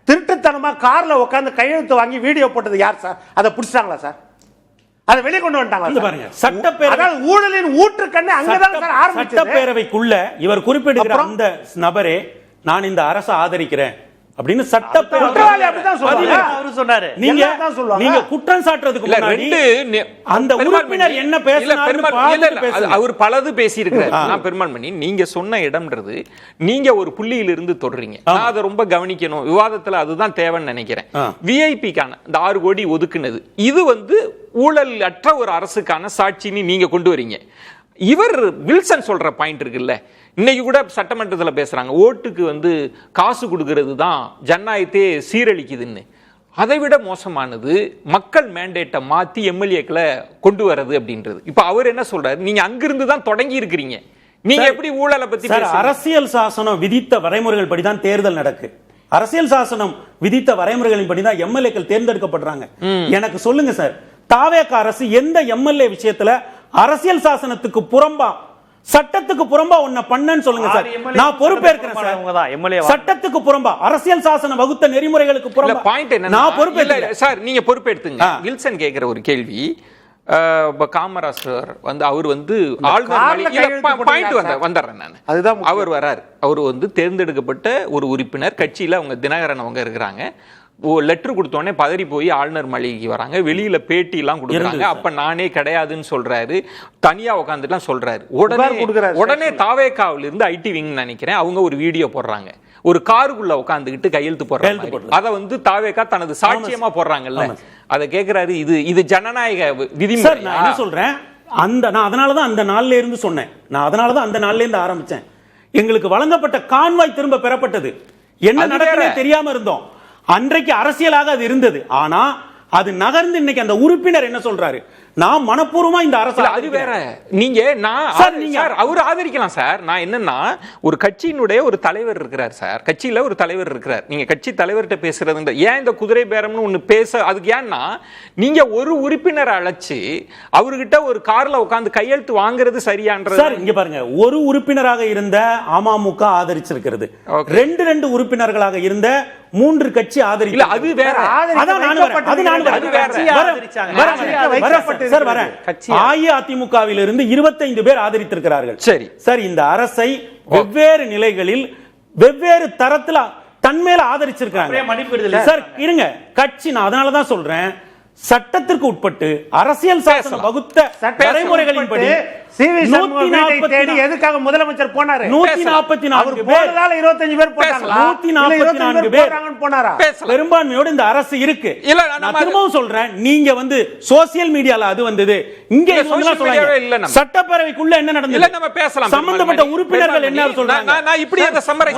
திருட்டுத்தனமா கார்ல உட்கார்ந்து கையெழுத்து வாங்கி வீடியோ போட்டது யார் சார்? அதை பிடிச்சாங்களா சார்? அதை வெளியே கொண்டு வந்துட்டாங்களா? பாருங்க, சட்டப்பேரவை ஊழலின் ஊற்றுக்கண்ணு அங்கதான் சார் ஆரம்பிச்சது. சட்டப்பேரவைக்குள்ள இவர் குறிப்பிடுகிற அந்த நபரே நான் இந்த அரசை ஆதரிக்கிறேன் அப்படின்னு சட்டப்பேரவை சொன்னாரு. நீங்க குற்றம் சாட்டுறதுக்கு முன்னாடி அந்த உறுப்பினர் என்ன பேசினாரு, அவர் பலது பேசி இருக்கிறார். நான் பெருமாள்மணி, நீங்க சொன்ன இடம்ன்றது நீங்க ஒரு புள்ளியில இருந்து தொடர்றீங்க, நான் அதை ரொம்ப கவனிக்கணும், விவாதத்துல அதுதான் தேவைன்னு நினைக்கிறேன். விஐபிக்கான இந்த 6 கோடி ஒதுக்குனது, இது ஊழல் அற்ற ஒரு அரசுக்கான சாட்சின்னு நீங்க கொண்டு வரீங்க. இவர் வில்சன் சொல்ற பாயிண்ட் இருக்குல்ல, இன்னைக்கு கூட சட்டமன்றத்தில் பேசுறாங்க, ஓட்டுக்கு காசு கொடுக்கிறது தான் ஜனநாயகத்தையே சீரழிக்குதுன்னு. அதை விட மோசமானது மக்கள் மேண்டேட்டை மாத்தி எம்எல்ஏக்களை கொண்டு வர்றது அப்படின்றது. இப்ப அவர் என்ன சொல்றாரு, நீங்க அங்கிருந்து தான் தொடங்கி இருக்கிறீங்க, நீங்க எப்படி ஊழலை பத்தி அரசியல் சாசனம் விதித்த வரைமுறைகள் படிதான் தேர்தல் நடக்கு. அரசியல் சாசனம் விதித்த வரைமுறைகளின் படிதான் எம்எல்ஏக்கள் தேர்ந்தெடுக்கப்படுறாங்க. எனக்கு சொல்லுங்க சார், தாவேக அரசு எந்த எம்எல்ஏ விஷயத்துல அரசியல் சாசனத்துக்கு புறம்பா சட்டத்துக்கு புறம்பா ஒன்ன பண்ணன்னு சொல்லுங்க சார். நான் பொறுப்பேற்கிறேன் சார். சட்டத்துக்கு புறம்பா அரசியல் சாசனம் வகுத்த நெறிமுறைகளுக்கு புறம்பா பாயிண்ட் என்ன, நான் பொறுப்பேற்கிறேன் சார். நீங்க பொறுப்பேற்றுங்க. வில்சன் கேட்கிற ஒரு கேள்வி, காமராஜர் வந்து அவர் வந்து அவர் வர்றாரு, அவர் வந்து தேர்ந்தெடுக்கப்பட்ட ஒரு உறுப்பினர், கட்சியில அவங்க தினகரன் அவங்க இருக்கிறாங்க. லெட்டர் கொடுத்தோடனே பதறி போய் ஆளுநர் மாளிகைக்கு வராங்க, வெளியில பேட்டி எல்லாம் கொடுக்குறாங்க. அப்ப நானே கிடையாதுன்னு சொல்றாரு, தனியா உட்காந்துட்டுலாம் சொல்றாரு. உடனே தாவேகாவில இருந்து ஐடி விங் நினைக்கிறேன் அவங்க ஒரு வீடியோ போடுறாங்க, ஒரு காருக்குள்ள உட்காந்துக்கிட்டு கையெழுத்து போடுறாங்க. அதை வந்து தாவேகா தனது சாட்சியமா போடுறாங்கல்ல, அதை கேட்கிறாரு. இது ஜனநாயக விதிமுறை. நான் என்ன சொல்றேன், நான் அதனாலதான் அந்த நாள்ல இருந்து சொன்னேன், நான் அதனாலதான் அந்த நாள்ல இருந்து ஆரம்பிச்சேன். எங்களுக்கு வழங்கப்பட்ட கான்வாய் திரும்ப பெறப்பட்டது, என்ன நடக்குதுன்னு தெரியாம இருந்தோம். அன்றைக்கு அரசியலாக அது இருந்தது. ஆனா அது நகர்ந்து இன்னைக்கு அந்த உறுப்பினர் என்ன சொல்றாரு, நான் மனப்பூர்வமா இந்த அரசு. அது வேற. நீங்க அவர் ஆதரிக்கலாம் சார். நான் என்னன்னா, ஒரு கட்சியினுடைய ஒரு தலைவர் இருக்கிறார் சார், கட்சியில ஒரு தலைவர் இருக்கிறார். நீங்க கட்சி தலைவர்கிட்ட பேசுறது ஏன் இந்த குதிரை பேரம்னு ஒண்ணு பேச, அதுக்கு ஏன்னா நீங்க ஒரு உறுப்பினரை அழைச்சு அவர்கிட்ட ஒரு கார்ல உட்கார்ந்து கையெழுத்து வாங்குறது சரியான்றது சார். இங்க பாருங்க, ஒரு உறுப்பினராக இருந்த அமமுக ஆதரிச்சிருக்கிறது, ரெண்டு உறுப்பினர்களாக இருந்த 3 கட்சி ஆதரிக்கல. அது வேற. அஇஅதிமுகவில் இருந்து 25 பேர் ஆதரித்திருக்கிறார்கள். சரி சார், இந்த அரசை வெவ்வேறு நிலைகளில் வெவ்வேறு தரத்துல தன்மேல ஆதரிச்சிருக்காங்க சார். இருங்க, கட்சி, நான் அதனாலதான் சொல்றேன், சட்டத்திற்கு உட்பட்டு அரசியல் சாசனம் வகுத்த வரைமுறைகளின்படி எதுக்காக முதலமைச்சர் போனாரு? 144 பேர் 25 பேர் போட்டாங்களா? 144 பேர் போனாரா? பெரும்பான்மையோடு இந்த அரசு இருக்கு. நான் திரும்பவும் சொல்றேன், நீங்க வந்து சோசியல் மீடியால அது வந்தது, இங்க சொல்லுங்க சட்டப்பேரவைக்குள்ள என்ன நடந்தது, நம்ம பேசலாம். சம்பந்தப்பட்ட உறுப்பினர்கள் என்ன சொல்றாங்க, நான் இப்படி அந்த சம்மரை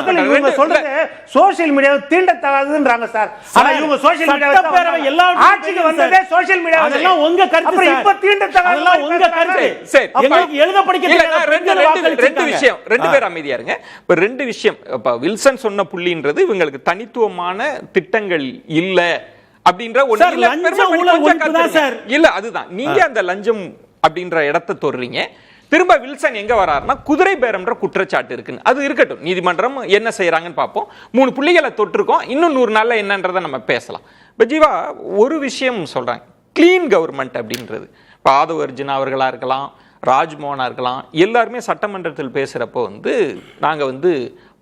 சொல்றது சோசியல் மீடியா தீண்டத்தகாதுன்றாங்க சார். ஆனா இவங்க சோசியல் மீடியா சட்டப்பேரவை எல்லா ஆட்சிக்கு வந்ததே சோசியல் மீடியா. அதெல்லாம் உங்க கருத்து. இப்ப தீண்டத்தகாது, அதெல்லாம் உங்க கருத்து. சரி, ரெண்டு பேர் அமைதியா இருங்க. இப்ப 2 விஷயம், வில்சன் சொன்ன புள்ளின்றது இவங்களுக்கு தனித்துவமான திட்டங்கள் இல்ல அப்படின்ற இல்ல. அதுதான் நீங்க அந்த லஞ்சம் அப்படின்ற இடத்தை தொடுறீங்க. திரும்ப வில்சன் எங்க வராருன்னா, குதிரை பேரம்ன்ற குற்றச்சாட்டு இருக்குன்னு. அது இருக்கட்டும், நீதிமன்றம் என்ன செய்யறாங்கன்னு பார்ப்போம். 3 புள்ளிகளை தொட்டிருக்கோம், இன்னும் 100 நாள்ல என்னன்றதை நம்ம பேசலாம். ஜீவா, ஒரு விஷயம் சொல்றாங்க, கிளீன் கவர்மெண்ட் அப்படின்றது. இப்போ ஆதவ அர்ஜுனா அவர்களா இருக்கலாம், ராஜ்மோகனா இருக்கலாம், எல்லாருமே சட்டமன்றத்தில் பேசுகிறப்போ வந்து நாங்கள் வந்து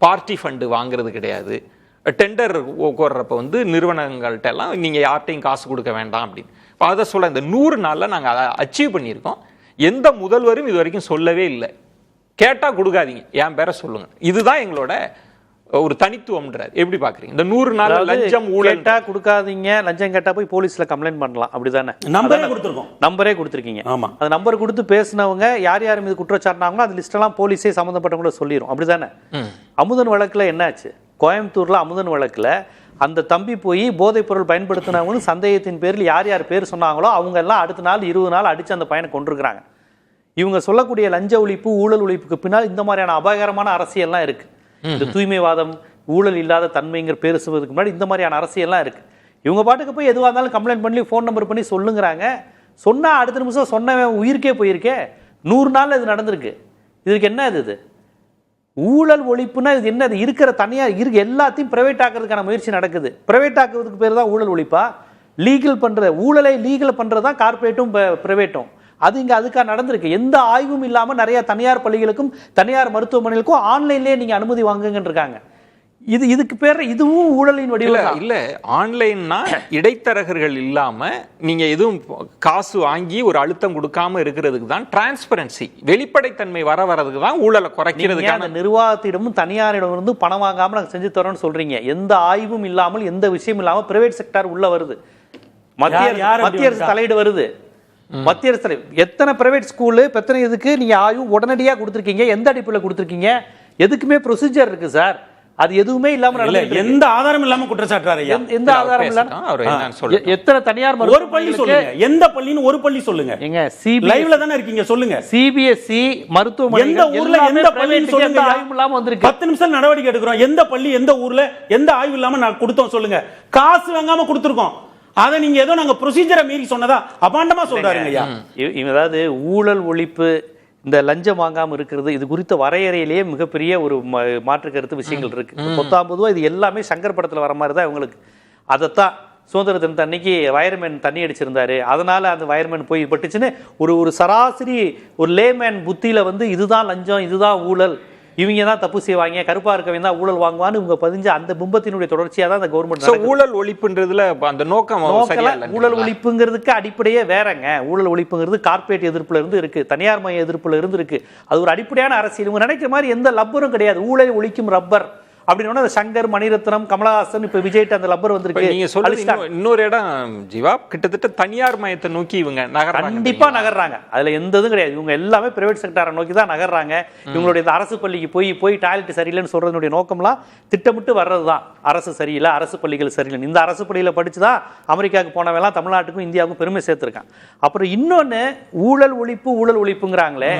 பார்ட்டி ஃபண்டு வாங்குறது கிடையாது, டெண்டர் கோர்றப்ப வந்து நிறுவனங்கள்ட்ட எல்லாம் நீங்கள் யார்ட்டையும் காசு கொடுக்க வேண்டாம் அப்படின்னு. இப்போ அதை சொல்ல, இந்த 100 நாளில் நாங்கள் அதை அச்சீவ் பண்ணியிருக்கோம். எந்த முதல்வரும் இது வரைக்கும் சொல்லவே இல்லை, கேட்டால் கொடுக்காதீங்க, என் பேரை சொல்லுங்க, இதுதான் எங்களோட ஒரு தனித்துவம்ன்றார். எப்படி பாக்குறீங்க இந்த 100 நாள் லஞ்சம் ஊழல் கொடுக்காதீங்க, லஞ்சம் கேட்டா போய் போலீஸ்ல கம்ப்ளைண்ட் பண்ணலாம், அப்படிதானே? நம்பரே கொடுத்துருக்கீங்க. ஆமா, அந்த நம்பர் கொடுத்து பேசினவங்க யார் யார் மீது குற்றச்சாட்டினாங்களோ அந்த லிஸ்ட் எல்லாம் போலீஸே சம்பந்தப்பட்டவங்கள சொல்லிடும், அப்படிதானே? அமுதன் வழக்குல என்னாச்சு? கோயம்புத்தூர்ல அமுதன் வழக்குல அந்த தம்பி போய் போதைப் பொருள் பயன்படுத்தினவங்க சந்தேகத்தின் பேரில் யார் யார் பேர் சொன்னாங்களோ அவங்க எல்லாம் அடுத்த நாள் 20 நாள் அடிச்சு அந்த பையனை கொண்டிருக்கிறாங்க. இவங்க சொல்லக்கூடிய லஞ்ச ஒழிப்பு ஊழல் ஒழிப்புக்கு பின்னால் இந்த மாதிரியான அபாயகரமான அரசியல்லாம் இருக்கு. இந்த தூய்மைவாதம் ஊழல் இல்லாத தன்மைங்கிற பேசுவதற்கு முன்னாடி இந்த மாதிரியான அரசியல்லாம் இருக்கு. இவங்க பாட்டுக்கு போய் எதுவாக இருந்தாலும் கம்ப்ளைண்ட் பண்ணி ஃபோன் நம்பர் பண்ணி சொல்லுங்கிறாங்க. சொன்னா அடுத்த நிமிஷம் சொன்னவன் உயிருக்கே போயிருக்கே. 100 நாள்ல இது நடந்திருக்கு. இதுக்கு என்ன இது? ஊழல் ஒழிப்புனா இது என்ன? இருக்கிற தனியார் இருக்கு எல்லாத்தையும் பிரைவேட் ஆக்குறதுக்கான முயற்சி நடக்குது. பிரைவேட் ஆக்குறதுக்கு பேர் தான் ஊழல் ஒழிப்பா? லீகல் பண்ற ஊழலை லீகல் பண்றதுதான் கார்பரேட்டும் பிரைவேட்டும். அது இங்க அதுக்காக நடந்திருக்கு. எந்த ஆய்வும் இல்லாம நிறைய தனியார் பள்ளிகளுக்கும் தனியார் மருத்துவமனைகளுக்கும் ஆன்லைன்லயே நீங்க அனுமதி வாங்குங்கன்னு இருக்காங்க. இதுக்கு பேர் இதுவும் ஊழலின் வடிவம் இல்ல. ஆன்லைன்னா இடைத்தரகர்கள் இல்லாம நீங்க எதுவும் காசு வாங்கி ஒரு அழுத்தம் கொடுக்காம இருக்கிறதுக்கு தான் டிரான்ஸ்பரன்சி, வெளிப்படைத்தன்மை வரதுக்கு தான் ஊழலை குறைக்கிறதுக்கான. நிர்வாகத்திடமும் தனியாரிடம் இருந்து பணம் வாங்காம நாங்க செஞ்சு தரோம்னு சொல்றீங்க. எந்த ஆய்வும் இல்லாமல் எந்த விஷயம் இல்லாம பிரைவேட் செக்டார் உள்ள வருது, மத்திய அரசு தலையீடு வருது. மத்திய அரசு எத்தனை பிரைவேட் ஸ்கூலு எத்தனை இதுக்கு நீங்க ஆய்வு உடனடியாக கொடுத்துருக்கீங்க? எந்த அடிப்படையில் கொடுத்துருக்கீங்க? எதுக்குமே ப்ரொசீஜர் இருக்கு சார். அது எதுவுமே இல்லாம நடந்துட்டு இருக்கு. எந்த ஆதாரம் இல்லாம குற்றச்சாட்டுறாரு ஐயா. எந்த ஆதாரம் இல்லாம அவர் என்னன்னு சொல்லுங்க. எத்தனை தனியார் ஒரு பள்ளி சொல்லுங்க, எந்த பள்ளின்னு ஒரு பள்ளி சொல்லுங்க. எங்க லைவ்ல தானே இருக்கீங்க, சொல்லுங்க. சிபிஎஸ்இ மருத்துவமனை எந்த ஊர்ல எந்த பள்ளின்னு சொல்லுங்க. ஆய்வு இல்லாம வந்திருக்கு. 10 நிமிஷம் நடவடிக்கை எடுக்கிறோம். எந்த பள்ளி எந்த ஊர்ல எந்த ஆய்வு இல்லாம நான் கொடுத்தோம் சொல்லுங்க. காசு வாங்காம கொடுத்துருக்கோம். அத நீங்க ஏதோ நாங்க ப்ரொசீஜரை மீறி சொன்னதா அபாண்டமா சொல்றாருங்க ஐயா. அதாவது ஊழல் ஒழிப்பு, இந்த லஞ்சம் வாங்காம இருக்கிறது, இது குறித்த வரையறையிலேயே மிகப்பெரிய ஒரு மாற்று கருத்து விஷயங்கள் இருக்கு. 19 இது எல்லாமே சங்கர் படத்துல வர மாதிரி தான் இவங்களுக்கு. அதைத்தான் சுதந்திர தினத்து அன்னைக்கு வயர்மேன் தண்ணி அடிச்சிருந்தாரு, அதனால அந்த வயர்மேன் போய் பட்டுச்சுன்னு ஒரு சராசரி ஒரு லேமேன் புத்தியில வந்து இதுதான் லஞ்சம், இதுதான் ஊழல், இவங்க தான் தப்பு செய்வாங்க, கருப்பா இருக்கவங்க தான் ஊழல் வாங்குவான்னு இவங்க பதிஞ்ச அந்த பிம்பத்தினுடைய தொடர்ச்சியா தான் அந்த கவர்மெண்ட். ஊழல் ஒழிப்புன்றதுல அந்த நோக்கம் ஊழல் ஒழிப்புங்கிறதுக்கு அடிப்படையே வேறங்க. ஊழல் ஒழிப்புங்கிறது கார்பரேட் எதிர்ப்புல இருந்து இருக்கு, தனியார் மய எதிர்ப்புல இருந்து இருக்கு. அது ஒரு அடிப்படையான அரசியல். இவங்க நினைக்கிற மாதிரி எந்த லப்பரும் கிடையாது. ஊழல் ஒழிக்கும் ரப்பர் அப்படின்னு சங்கர், மணிரத்னம், கமலஹாசன், இப்ப விஜய்ட்டு அந்த லப்பர் வந்திருக்கு. நீங்க சொல்றது இன்னொரு இடம் ஜீவா, கிட்டத்தட்ட தனியார் மயத்தை நோக்கி இவங்க கண்டிப்பா நகர்றாங்க. அதுல எந்த இதுவும் கிடையாது. இவங்க எல்லாமே பிரைவேட் செக்டாரை நோக்கி தான் நகர்றாங்க. இவங்களுடைய அரசு பள்ளிக்கு போய் டாய்லெட் சரியில்லைன்னு சொல்றதுடைய நோக்கம்லாம் திட்டமிட்டு வர்றதுதான். அரசு சரியில்லை, அரசு பள்ளிகள் சரியில்லை. இந்த அரசு பள்ளியில படிச்சுதான் அமெரிக்காவுக்கு போனவெல்லாம் தமிழ்நாட்டுக்கும் இந்தியாவுக்கும் பெருமை சேர்த்திருக்கான். அப்புறம் இன்னொன்னு ஊழல் ஒழிப்புங்கிறாங்களே.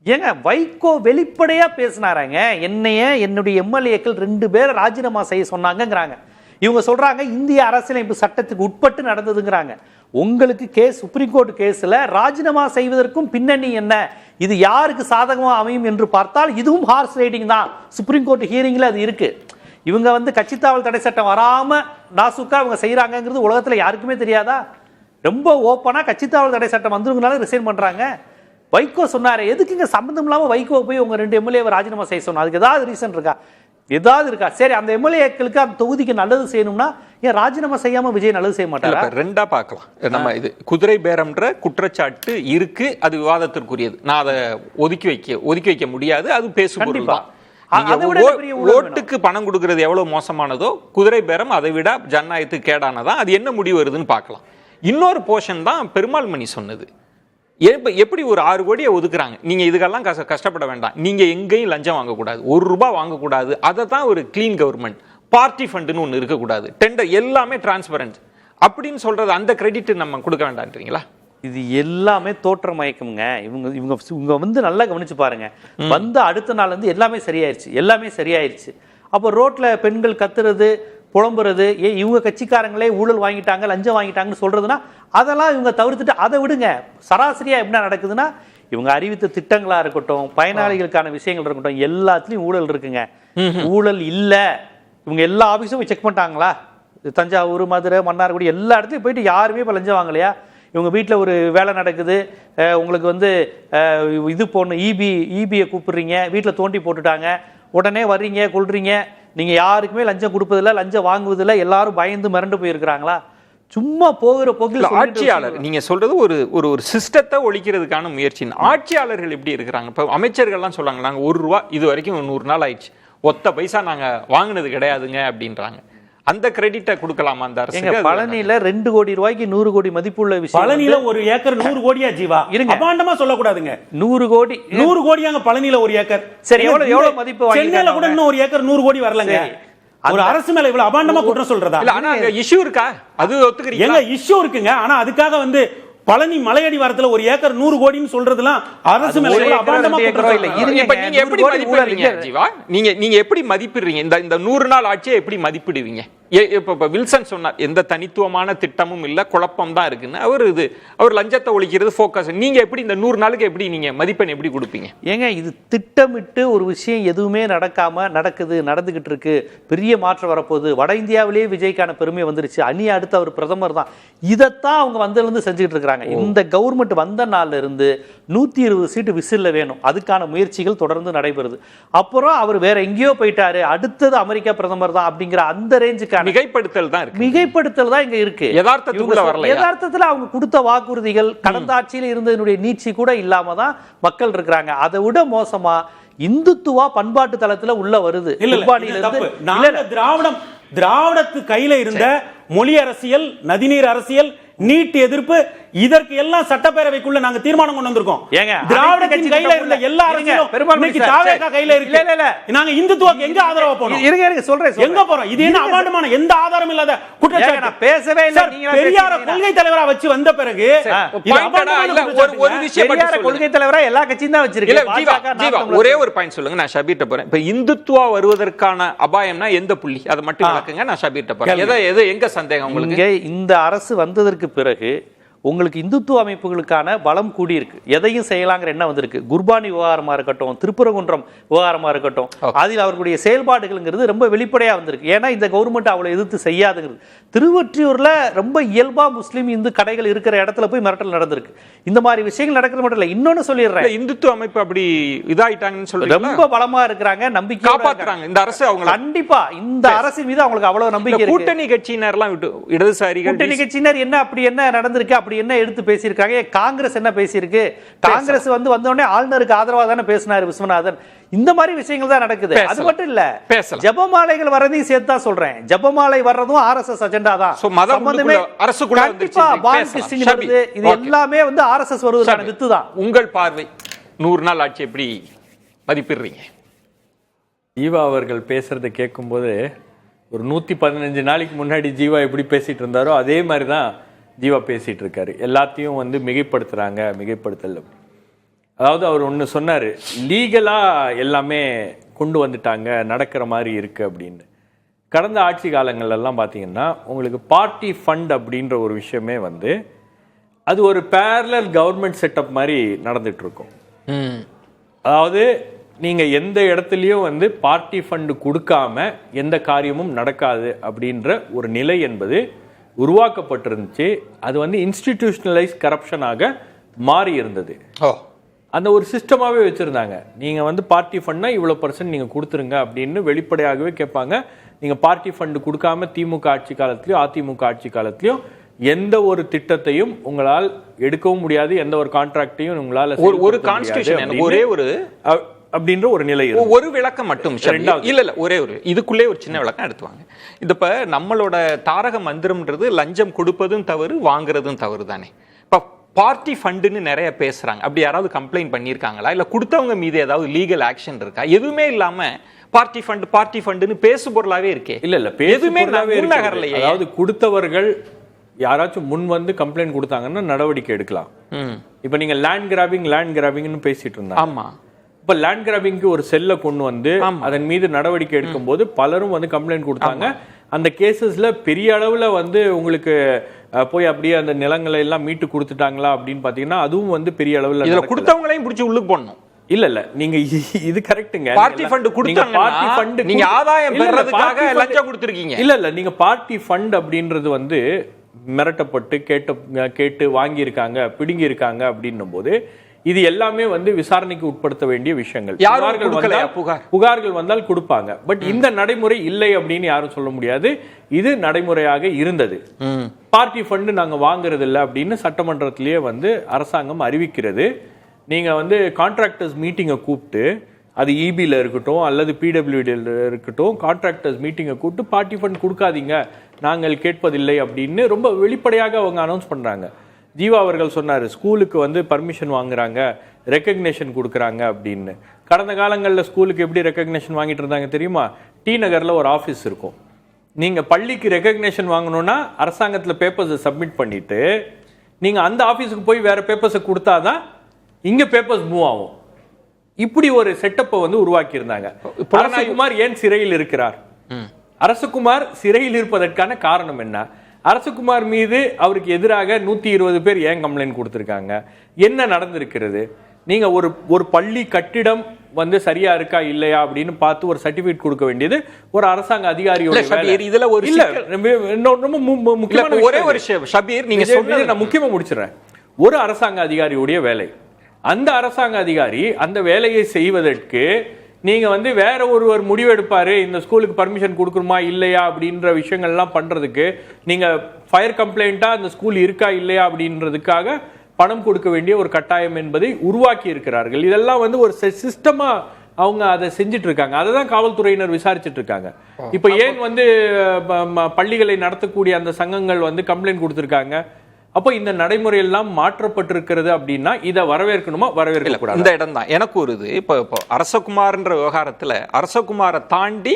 ஏங்க வைகோ வெளிப்படையா பேசினாராங்க, என்னுடைய எம்எல்ஏக்கள் 2 பேரை ராஜினாமா செய்ய சொன்னாங்கிறாங்க. இவங்க சொல்றாங்க இந்திய அரசியலமைப்பு சட்டத்துக்கு உட்பட்டு நடந்ததுங்கிறாங்க. உங்களுக்கு கேஸ், சுப்ரீம் கோர்ட் கேஸ்ல ராஜினாமா செய்வதற்கும் பின்னணி என்ன, இது யாருக்கு சாதகமா அமையும் என்று பார்த்தால் இதுவும் ஹார்ஸ் ரைடிங் தான். சுப்ரீம் கோர்ட் ஹியரிங்ல அது இருக்கு. இவங்க வந்து கட்சித்தாவல் தடை சட்டம் வராம நாசுக்கா இவங்க செய்யறாங்கிறது உலகத்துல யாருக்குமே தெரியாதா? ரொம்ப ஓப்பனா கட்சித்தாவல் தடை சட்டம் வந்துருங்கனால ரிசைன் பண்றாங்க. வைகோ சொன்னாரு, எதுக்குங்க சம்பந்தம் இல்லாம வைகோ போய் உங்க 2 எம்எல்ஏவை ராஜினாமா செய்ய சொன்னா? அதுக்கு ஏதாவது ரீசன் இருக்கா? ஏதாவது இருக்கா? சரி, அந்த எம்எல்ஏக்களுக்கு அந்த தொகுதிக்கு நல்லது செய்யணும்னா ஏன் ராஜினாமா செய்யாம விஜய் நல்லது செய்ய மாட்டாரா? ரெண்டா பார்க்கலாம். நம்ம இது குதிரை பேரம்ன்ற குற்றச்சாட்டு இருக்கு, அது விவாதத்திற்குரியது. நான் அதை ஒதுக்கி வைக்க முடியாது. அது பேசுபொருள் தான். ஓட்டுக்கு பணம் கொடுக்கறது எவ்வளவு மோசமானதோ குதிரை பேரம் அதை விட ஜனநாயகத்துக்கு கேடானதா. அது என்ன முடிவு வருதுன்னு பார்க்கலாம். இன்னொரு போர்ஷன் தான் பெருமாள் மணி சொன்னது. எப்படி ஒரு 6 கோடியை ஒதுக்குறாங்க, நீங்க இதுக்கெல்லாம் கஷ்டப்பட வேண்டாம், நீங்க எங்கேயும் லஞ்சம் வாங்கக்கூடாது, ₹1 வாங்கக்கூடாது, அதை தான் ஒரு கிளீன் கவர்மெண்ட், பார்ட்டி ஃபண்டுன்னு ஒன்று இருக்கக்கூடாது, டெண்டர் எல்லாமே டிரான்ஸ்பரண்ட் அப்படின்னு சொல்றது, அந்த கிரெடிட் நம்ம கொடுக்க வேண்டாம்ன்றீங்களா? இது எல்லாமே தோற்ற மயக்கம்ங்க. இவங்க வந்து நல்லா கவனிச்சு பாருங்க. வந்து அடுத்த நாள் வந்து எல்லாமே சரியாயிருச்சு. அப்போ ரோட்ல பெண்கள் கத்துறது, புலம்புறது, இவங்க கட்சிக்காரங்களே ஊழல் வாங்கிட்டாங்க, லஞ்சம் வாங்கிட்டாங்கன்னு சொல்றதுன்னா அதெல்லாம் இவங்க தவிர்த்துட்டு அதை விடுங்க. சராசரியா என்ன நடக்குதுன்னா, இவங்க அறிவித்த திட்டங்களா இருக்கட்டும், பயனாளிகளுக்கான விஷயங்கள் இருக்கட்டும், எல்லாத்துலயும் ஊழல் இருக்குங்க. ஊழல் இல்ல, இவங்க எல்லா ஆபீஸும் போய் செக் பண்ணிட்டாங்களா? தஞ்சாவூர், மதுரை, மன்னார்குடி எல்லா இடத்துலையும் போயிட்டு யாருமே இப்போ லஞ்சம் வாங்கலையா? இவங்க வீட்டில் ஒரு வேலை நடக்குது, உங்களுக்கு வந்து இது போடணும், ஈபியை கூப்பிடுறீங்க, வீட்டில் தோண்டி போட்டுட்டாங்க, உடனே வர்றீங்க, கொள்றீங்க. நீங்க யாருக்குமே லஞ்சம் கொடுப்பதில்லை, லஞ்சம் வாங்குவதில்லை, எல்லாரும் பயந்து மிரண்டு போயிருக்கிறாங்களா? சும்மா போகிற போக்கில் ஆட்சியாளர், நீங்க சொல்றது ஒரு சிஸ்டத்தை ஒழிக்கிறதுக்கான முயற்சி. ஆட்சியாளர்கள் எப்படி இருக்கிறாங்க? இப்போ அமைச்சர்கள்லாம் சொல்றாங்க, நாங்க ₹1 இது வரைக்கும் 100 நாள் ஆயிடுச்சு, ஒத்த பைசா நாங்க வாங்கினது கிடையாதுங்க அப்படின்றாங்க. அந்த கிரெடிட்டை கொடுக்கலாமா அந்த அரசு? பழனியில 2 கோடி ரூபாய்க்கு 100 கோடி மதிப்புள்ள விஷயம். பழனியில ஒரு ஏக்கர் 100 கோடியா ஜீவா? இருங்க, அபாண்டமா சொல்லக்கூடாதுங்க. 100 கோடியாங்க பழனியில ஒரு ஏக்கர். சரி, எவ்வளவு மதிப்பு? சென்னையில கூட இன்னும் ஒரு ஏக்கர் 100 கோடி வரலங்க. ஒரு அரசு மேல இவ்வளவு அபாண்டமா குற்றம் சொல்றதா? ஆனா இஷ்யூ இருக்கா? அது ஒத்துக்கிறீங்களா? இஷ்யூ இருக்குங்க. ஆனா அதுக்காக வந்து பழனி மலையடி வாரத்துல ஒரு ஏக்கர் 100 கோடின்னு சொல்றதுலாம் அரசு மேல அபாண்டமா குற்றம் இல்ல. இப்ப நீங்க எப்படி மதிப்பிடுறீங்க ஜீவா? நீங்க எப்படி மதிப்பிடுறீங்க இந்த 100 நாள் ஆட்சியை எப்படி மதிப்பிடுவீங்க? இப்ப வில்சன் சொன்னார், எந்த தனித்துவமான திட்டமும் இல்ல, குழப்பம் தான் இருக்குன்னு. அவர் லஞ்சத்தை ஒழிக்கிறது போக்கஸ். நீங்க எப்படி இந்த 100 நாளுக்கு எப்படி நீங்க மதிப்பெண் எப்படி கொடுப்பீங்க? ஏங்க, இது திட்டமிட்டு ஒரு விஷயம் எதுவுமே நடந்துகிட்டு இருக்கு, பெரிய மாற்றம் வரப்போகுது. வட இந்தியாவிலேயே விஜய்க்கான பெருமை வந்துருச்சு, அடுத்து அவர் பிரதமர் தான். இதைத்தான் அவங்க வந்திலிருந்து செஞ்சுட்டு இருக்காங்க. இந்த கவர்மெண்ட் வந்த நாள்ல இருந்து 120 சீட்டு விசில்ல வேணும், அதுக்கான முயற்சிகள் தொடர்ந்து நடைபெறுது. அப்புறம் அவர் வேற எங்கேயோ போயிட்டாரு, அடுத்தது அமெரிக்கா பிரதமர் தான் அப்படிங்கிற அந்த ரேஞ்சுக்கு மிகைப்படுத்தல் தான் இங்க இருக்கு. யதார்த்தத்துல அவங்க கொடுத்த வாக்குறுதிகள் கடந்த ஆட்சியில் இருந்ததனுடைய நீட்சி கூட இல்லாம தான் மக்கள் இருக்கிறாங்க. அதை விட மோசமா இந்துத்துவா பண்பாட்டு தளத்துல உள்ள வருது. திராவிடத்து கையில இருந்த மொழி அரசியல், நதிநீர் அரசியல், நீட் எதிர்ப்பு இதற்கு எல்லாம் சட்டப்பேரவைக்குள்ள நாங்க தீர்மானம் கொண்டு வந்திருக்கோம். ஏங்க, திராவிடத்தின் கையில இருந்த எல்லா அரசியலும் இன்னைக்கு தாவேகா கையில இருக்கு. நாங்க இந்துத்துவக்கு எங்க ஆதரவு போறோம்? இருங்க சொல்றேன். எங்க போறோம்? இது என்ன அபாண்டமான எந்த ஆதாரம் இல்லாத குற்றச்சாட்டு? நான் பேசவே இல்ல. நீங்க பெரியார கொள்கை தலைவரா வச்சு வந்த பிறகு ஒரு விஷயம் பெரியார கொள்கை தலைவரா எல்லா கட்சியும் தான் வச்சிருக்கு. ஒரே ஒரு பாயிண்ட் சொல்லுங்க, நான் ஷபீர்ட்ட போறேன். இப்ப இந்துத்துவா வருவதற்கான அபாயம்னா எந்த புள்ளி, அதை மட்டும் விளக்குங்க. நான் ஷபீர்ட்ட போறேன். எங்க சந்தேகம் உங்களுக்கு? இந்த அரசு வந்ததற்கு பிறகு உங்களுக்கு இந்துத்துவ அமைப்புகளுக்கான பலம் கூடியிருக்கு. எதையும் செய்யலாங்கிற எண்ணம் வந்திருக்கு. குர்பானி விவகாரமா இருக்கட்டும், திருப்பரங்குன்றம் விவகாரமா இருக்கட்டும், அதில் அவர்களுடைய செயல்பாடுகள்ங்கிறது ரொம்ப வெளிப்படையா வந்திருக்கு. ஏன்னா இந்த கவர்மெண்ட் அவ்வளவு எதிர்த்து செய்யாதுங்கிறது. திருவொற்றியூர்ல ரொம்ப இயல்பா முஸ்லீம் இந்து கடைகள் இருக்கிற இடத்துல போய் மிரட்டல் நடந்திருக்கு. இந்த மாதிரி விஷயங்கள் நடக்கிறது மட்டும் இல்ல, இன்னொன்னு சொல்லிடுறேன், இந்துத்துவ அமைப்பு அப்படி இதாயிட்டாங்கன்னு சொல்லி ரொம்ப பலமா இருக்கிறாங்க, நம்பிக்கை காப்பாத்துறாங்க இந்த அரசு. அவங்க கண்டிப்பா இந்த அரசு மீது அவங்களுக்கு அவ்வளவு நம்பிக்கை இருக்கு. கூட்டணி கட்சியினர் எல்லாம் விட்டு இடதுசாரிகள் கூட்டணி கட்சியினர் என்ன நடந்திருக்கு, அப்படி என்ன எடுத்து பேசியிருக்காங்க? காங்கிரஸ் என்ன பேசியிருக்கு? காங்கிரஸ் வந்த உடனே ஆளுநருக்கு ஆதரவா தானே பேசினாரு விஸ்வநாதன். இந்த மாதிரி விஷயங்கள் தான் நடக்குது. அது மட்டும் இல்ல, ஜபமாலைகள் வரதையும் சேர்த்து தான் சொல்றேன். ஜபமாலை வர்றதும் ஆர்எஸ்எஸ் அஜெண்டா தான். இது எல்லாமே ஆர்எஸ்எஸ் வருவதற்கான வித்து தான். உங்கள் பார்வை 100 நாள் ஆட்சி எப்படி மதிப்பிடுறீங்க? ஜீவா அவர்கள் பேசுறதை கேட்கும்போது ஒரு 115 நாளைக்கு முன்னாடி ஜீவா எப்படி பேசிட்டு இருந்தாரோ அதே மாதிரி தான் ஜீவா பேசிட்டு இருக்காரு. எல்லாத்தையும் மிகைப்படுத்துறாங்க, மிகைப்படுத்தல். அதாவது அவர் ஒன்று சொன்னார், லீகலாக எல்லாமே கொண்டு வந்துட்டாங்க, நடக்கிற மாதிரி இருக்கு அப்படின்னு. கடந்த ஆட்சி காலங்கள்லாம் பார்த்தீங்கன்னா உங்களுக்கு பார்ட்டி ஃபண்ட் அப்படின்ற ஒரு விஷயமே அது ஒரு பேரலல் கவர்மெண்ட் செட்டப் மாதிரி நடந்துட்டு இருக்கும். அதாவது நீங்கள் எந்த இடத்துலையும் பார்ட்டி ஃபண்டு கொடுக்காம எந்த காரியமும் நடக்காது அப்படின்ற ஒரு நிலை என்பது உருவாக்கப்பட்டிருந்துச்சு. அது இன்ஸ்டிடியூஷனலைஸ் கரப்ஷனாக மாறி இருந்தது. அந்த ஒரு சிஸ்டமாகவே வச்சுருந்தாங்க. நீங்கள் பார்ட்டி ஃபண்ட்னா இவ்வளோ % நீங்கள் கொடுத்துருங்க அப்படின்னு வெளிப்படையாகவே கேட்பாங்க. நீங்கள் பார்ட்டி ஃபண்டு கொடுக்காம திமுக ஆட்சி காலத்திலையும் அதிமுக ஆட்சி காலத்திலையும் எந்த ஒரு திட்டத்தையும் உங்களால் எடுக்கவும் முடியாது, எந்த ஒரு கான்ட்ராக்டையும் உங்களால் ஒரு கான்ஸ்டிடியூஷன் ஒரே ஒரு அப்படின்ற ஒரு நிலை. ஒரு விளக்கம் மட்டும் இல்ல ஒரே ஒரு இதுக்குள்ளே ஒரு சின்ன விளக்கம் எடுத்துவாங்க. இப்ப நம்மளோட தாரக மந்திரம்ன்றது லஞ்சம் கொடுப்பதும் தவறு, வாங்குறதும் தவறு தானே. இப்ப பார்ட்டி ஃபண்டுன்னு நிறைய பேசுறாங்க. அப்படி யாராவது கம்ப்ளைண்ட் பண்ணியிருக்காங்களா? இல்ல கொடுத்தவங்க மீது ஏதாவது லீகல் ஆக்ஷன் இருக்கா? எதுவுமே இல்லாம பார்ட்டி ஃபண்டுன்னு பேசு பொருளாவே இருக்கே. இல்ல எதுவுமே நகரலையே. அதாவது கொடுத்தவர்கள் யாராச்சும் முன் கம்ப்ளைண்ட் கொடுத்தாங்கன்னா நடவடிக்கை எடுக்கலாம். இப்ப நீங்க லேண்ட் கிராபிங்னு பேசிட்டு இருந்தாங்க. ஆமா, இப்ப லேண்ட் கிராபிங்க்கு ஒரு செல்ல கொண்டு அதன் மீது நடவடிக்கை எடுக்கும் போது பலரும் கம்ப்ளைண்ட் கொடுத்தாங்க. அந்த கேசஸ்ல பெரிய அளவுல உங்களுக்கு போய் அப்படியே அந்த நிலங்களை எல்லாம் மீட்டு கொடுத்துட்டாங்களா அப்படின்னு பாத்தீங்கன்னா அதுவும் பெரிய அளவுல கொடுத்தவங்களையும் பிடிச்சி உள்ளுக்கு போடணும். இல்ல நீங்க இது கரெக்ட்டுங்க. பார்ட்டி ஃபண்ட் கொடுத்தாங்க, பார்ட்டி ஃபண்ட் நீங்க ஆதாயம் பெறறதுக்காக லஞ்சம் கொடுத்திருக்கீங்க. இல்ல நீங்க பார்ட்டி ஃபண்ட் அப்படின்றது மிரட்டப்பட்டு கேட்டு வாங்கி இருக்காங்க, பிடுங்கி இருக்காங்க அப்படின்னும் போது இது எல்லாமே விசாரணைக்கு உட்படுத்த வேண்டிய விஷயங்கள். புகார்கள் வந்தால் கொடுப்பாங்க. பட் இந்த நடைமுறை இல்லை அப்படின்னு யாரும் சொல்ல முடியாது. இது நடைமுறையாக இருந்தது. பார்ட்டி ஃபண்ட் நாங்க வாங்குறது இல்லை அப்படின்னு சட்டமன்றத்திலேயே அரசாங்கம் அறிவிக்கிறது. நீங்க கான்ட்ராக்டர்ஸ் மீட்டிங்கை கூப்பிட்டு, அது இபியில் இருக்கட்டும் அல்லது பிடபிள்யூடியில் இருக்கட்டும், கான்ட்ராக்டர்ஸ் மீட்டிங்கை கூப்பிட்டு பார்ட்டி ஃபண்ட் கொடுக்காதீங்க, நாங்கள் கேட்பதில்லை அப்படின்னு ரொம்ப வெளிப்படையாக அவங்க அனௌன்ஸ் பண்றாங்க. ஜீவா அவர்கள் சொன்னார், ஸ்கூலுக்கு பர்மிஷன் வாங்குறாங்க, ரெக்கக்னேஷன் கொடுக்குறாங்க அப்படின்னு. கடந்த காலங்களில் ஸ்கூலுக்கு எப்படி ரெக்கக்னேஷன் வாங்கிட்டு இருந்தாங்க தெரியுமா? டி நகரில் ஒரு ஆஃபீஸ் இருக்கும். நீங்கள் பள்ளிக்கு ரெக்கக்னேஷன் வாங்கணும்னா அரசாங்கத்தில் பேப்பர்ஸை சப்மிட் பண்ணிட்டு நீங்கள் அந்த ஆஃபீஸுக்கு போய் வேற பேப்பர்ஸை கொடுத்தாதான் இங்கே பேப்பர்ஸ் மூவ் ஆகும். இப்படி ஒரு செட்டப்பை உருவாக்கி இருந்தாங்க. அரசகுமார் ஏன் சிறையில் இருக்கிறார்? அரசகுமார் சிறையில் இருப்பதற்கான காரணம் என்ன? அரசகுமார் மீது அவருக்கு எதிராக 120 பேர் ஏன் கம்ப்ளைண்ட் கொடுத்திருக்காங்க? என்ன நடந்திருக்கிறது? நீங்க ஒரு பள்ளி கட்டிடம் சரியா இருக்கா இல்லையா அப்படின்னு பார்த்து ஒரு சர்டிபிகேட் கொடுக்க வேண்டியது ஒரு அரசாங்க அதிகாரியோட வேலை. இதுல ஒரு ரொம்ப முக்கியமான ஒரே ஒரு ஷபீர் நீங்க சொன்னது நான் முக்கியமா முடிச்சிடுறேன். ஒரு அரசாங்க அதிகாரியுடைய வேலை. அந்த அரசாங்க அதிகாரி அந்த வேலையை செய்வதற்கு நீங்க வேற ஒருவர் முடிவெடுப்பாரு, இந்த ஸ்கூலுக்கு பர்மிஷன் கொடுக்கணுமா இல்லையா அப்படின்ற விஷயங்கள்லாம் பண்றதுக்கு நீங்க ஃபயர் கம்ப்ளைண்டா அந்த ஸ்கூல் இருக்கா இல்லையா அப்படின்றதுக்காக பணம் கொடுக்க வேண்டிய ஒரு கட்டாயம் என்பதை உருவாக்கி இருக்கிறார்கள். இதெல்லாம் ஒரு சிஸ்டமா அவங்க அதை செஞ்சுட்டு இருக்காங்க. அதை தான் காவல்துறையினர் விசாரிச்சுட்டு இருக்காங்க. இப்ப ஏன் பள்ளிகளை நடத்தக்கூடிய அந்த சங்கங்கள் கம்ப்ளைண்ட் கொடுத்திருக்காங்க. அப்போ இந்த நடைமுறை எல்லாம் மாற்றப்பட்டிருக்கிறது அப்படின்னா இதை வரவேற்கணுமா, வரவேற்க கூடாது? இந்த இடம் தான் எனக்கு ஒரு இது. இப்போ அரசகுமார்ன்ற விவகாரத்துல அரசகுமாரை தாண்டி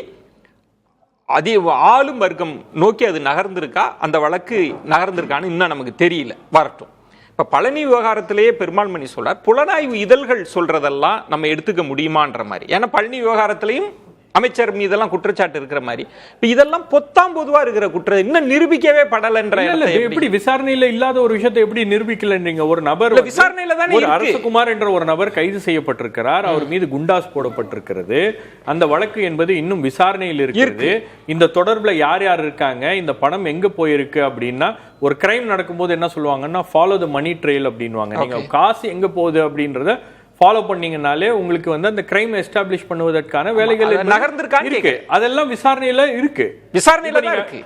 ஆளும் வர்க்கம் நோக்கி அது நகர்ந்திருக்கா, அந்த வழக்கு நகர்ந்திருக்கான்னு இன்னும் நமக்கு தெரியல, வரட்டும். இப்ப பழனி விவகாரத்திலேயே பெருமாள்மணி சொல்றார், புலனாய்வு இதழ்கள் சொல்றதெல்லாம் நம்ம எடுத்துக்க முடியுமான்ற மாதிரி. ஏன்னா பழனி விவகாரத்திலையும் அமைச்சர் மீதெல்லாம் குற்றச்சாட்டு இருக்கிற மாதிரி இப்ப இதெல்லாம் பொத்தாம் பொதுவா இருக்கிற குற்றம் இன்னும் நிரூபிக்கவே படலன்ற. எப்படி விசாரணையில இல்லாத ஒரு விஷயத்தை எப்படி நிரூபிக்கலன்றீங்க? ஒரு நபர் விசாரணையில தானே ஒரு அரசகுமார் என்ற ஒரு நபர் கைது செய்யப்பட்டிருக்கிறார், அவர் மீது குண்டாஸ் போடப்பட்டிருக்கிறது, அந்த வழக்கு என்பது இன்னும் விசாரணையில் இருக்கிறது. இந்த தொடர்புல யார் யார் இருக்காங்க, இந்த பணம் எங்க போயிருக்கு அப்படின்னா, ஒரு கிரைம் நடக்கும்போது என்ன சொல்லுவாங்கன்னா ஃபாலோ த மணி ட்ரெயில் அப்படின்வாங்க. நீங்க காசு எங்க போகுது அப்படின்றத ஃபாலோ பண்ணீங்கனாலே உங்களுக்கு வந்து அந்த கிரைம் எஸ்டாப்ளிஷ் பண்ணுவதற்கான வேலைகள் நகர்ந்திருக்கு. அதெல்லாம் விசாரணையில இருக்கு, விசாரணையில தான் இருக்கு.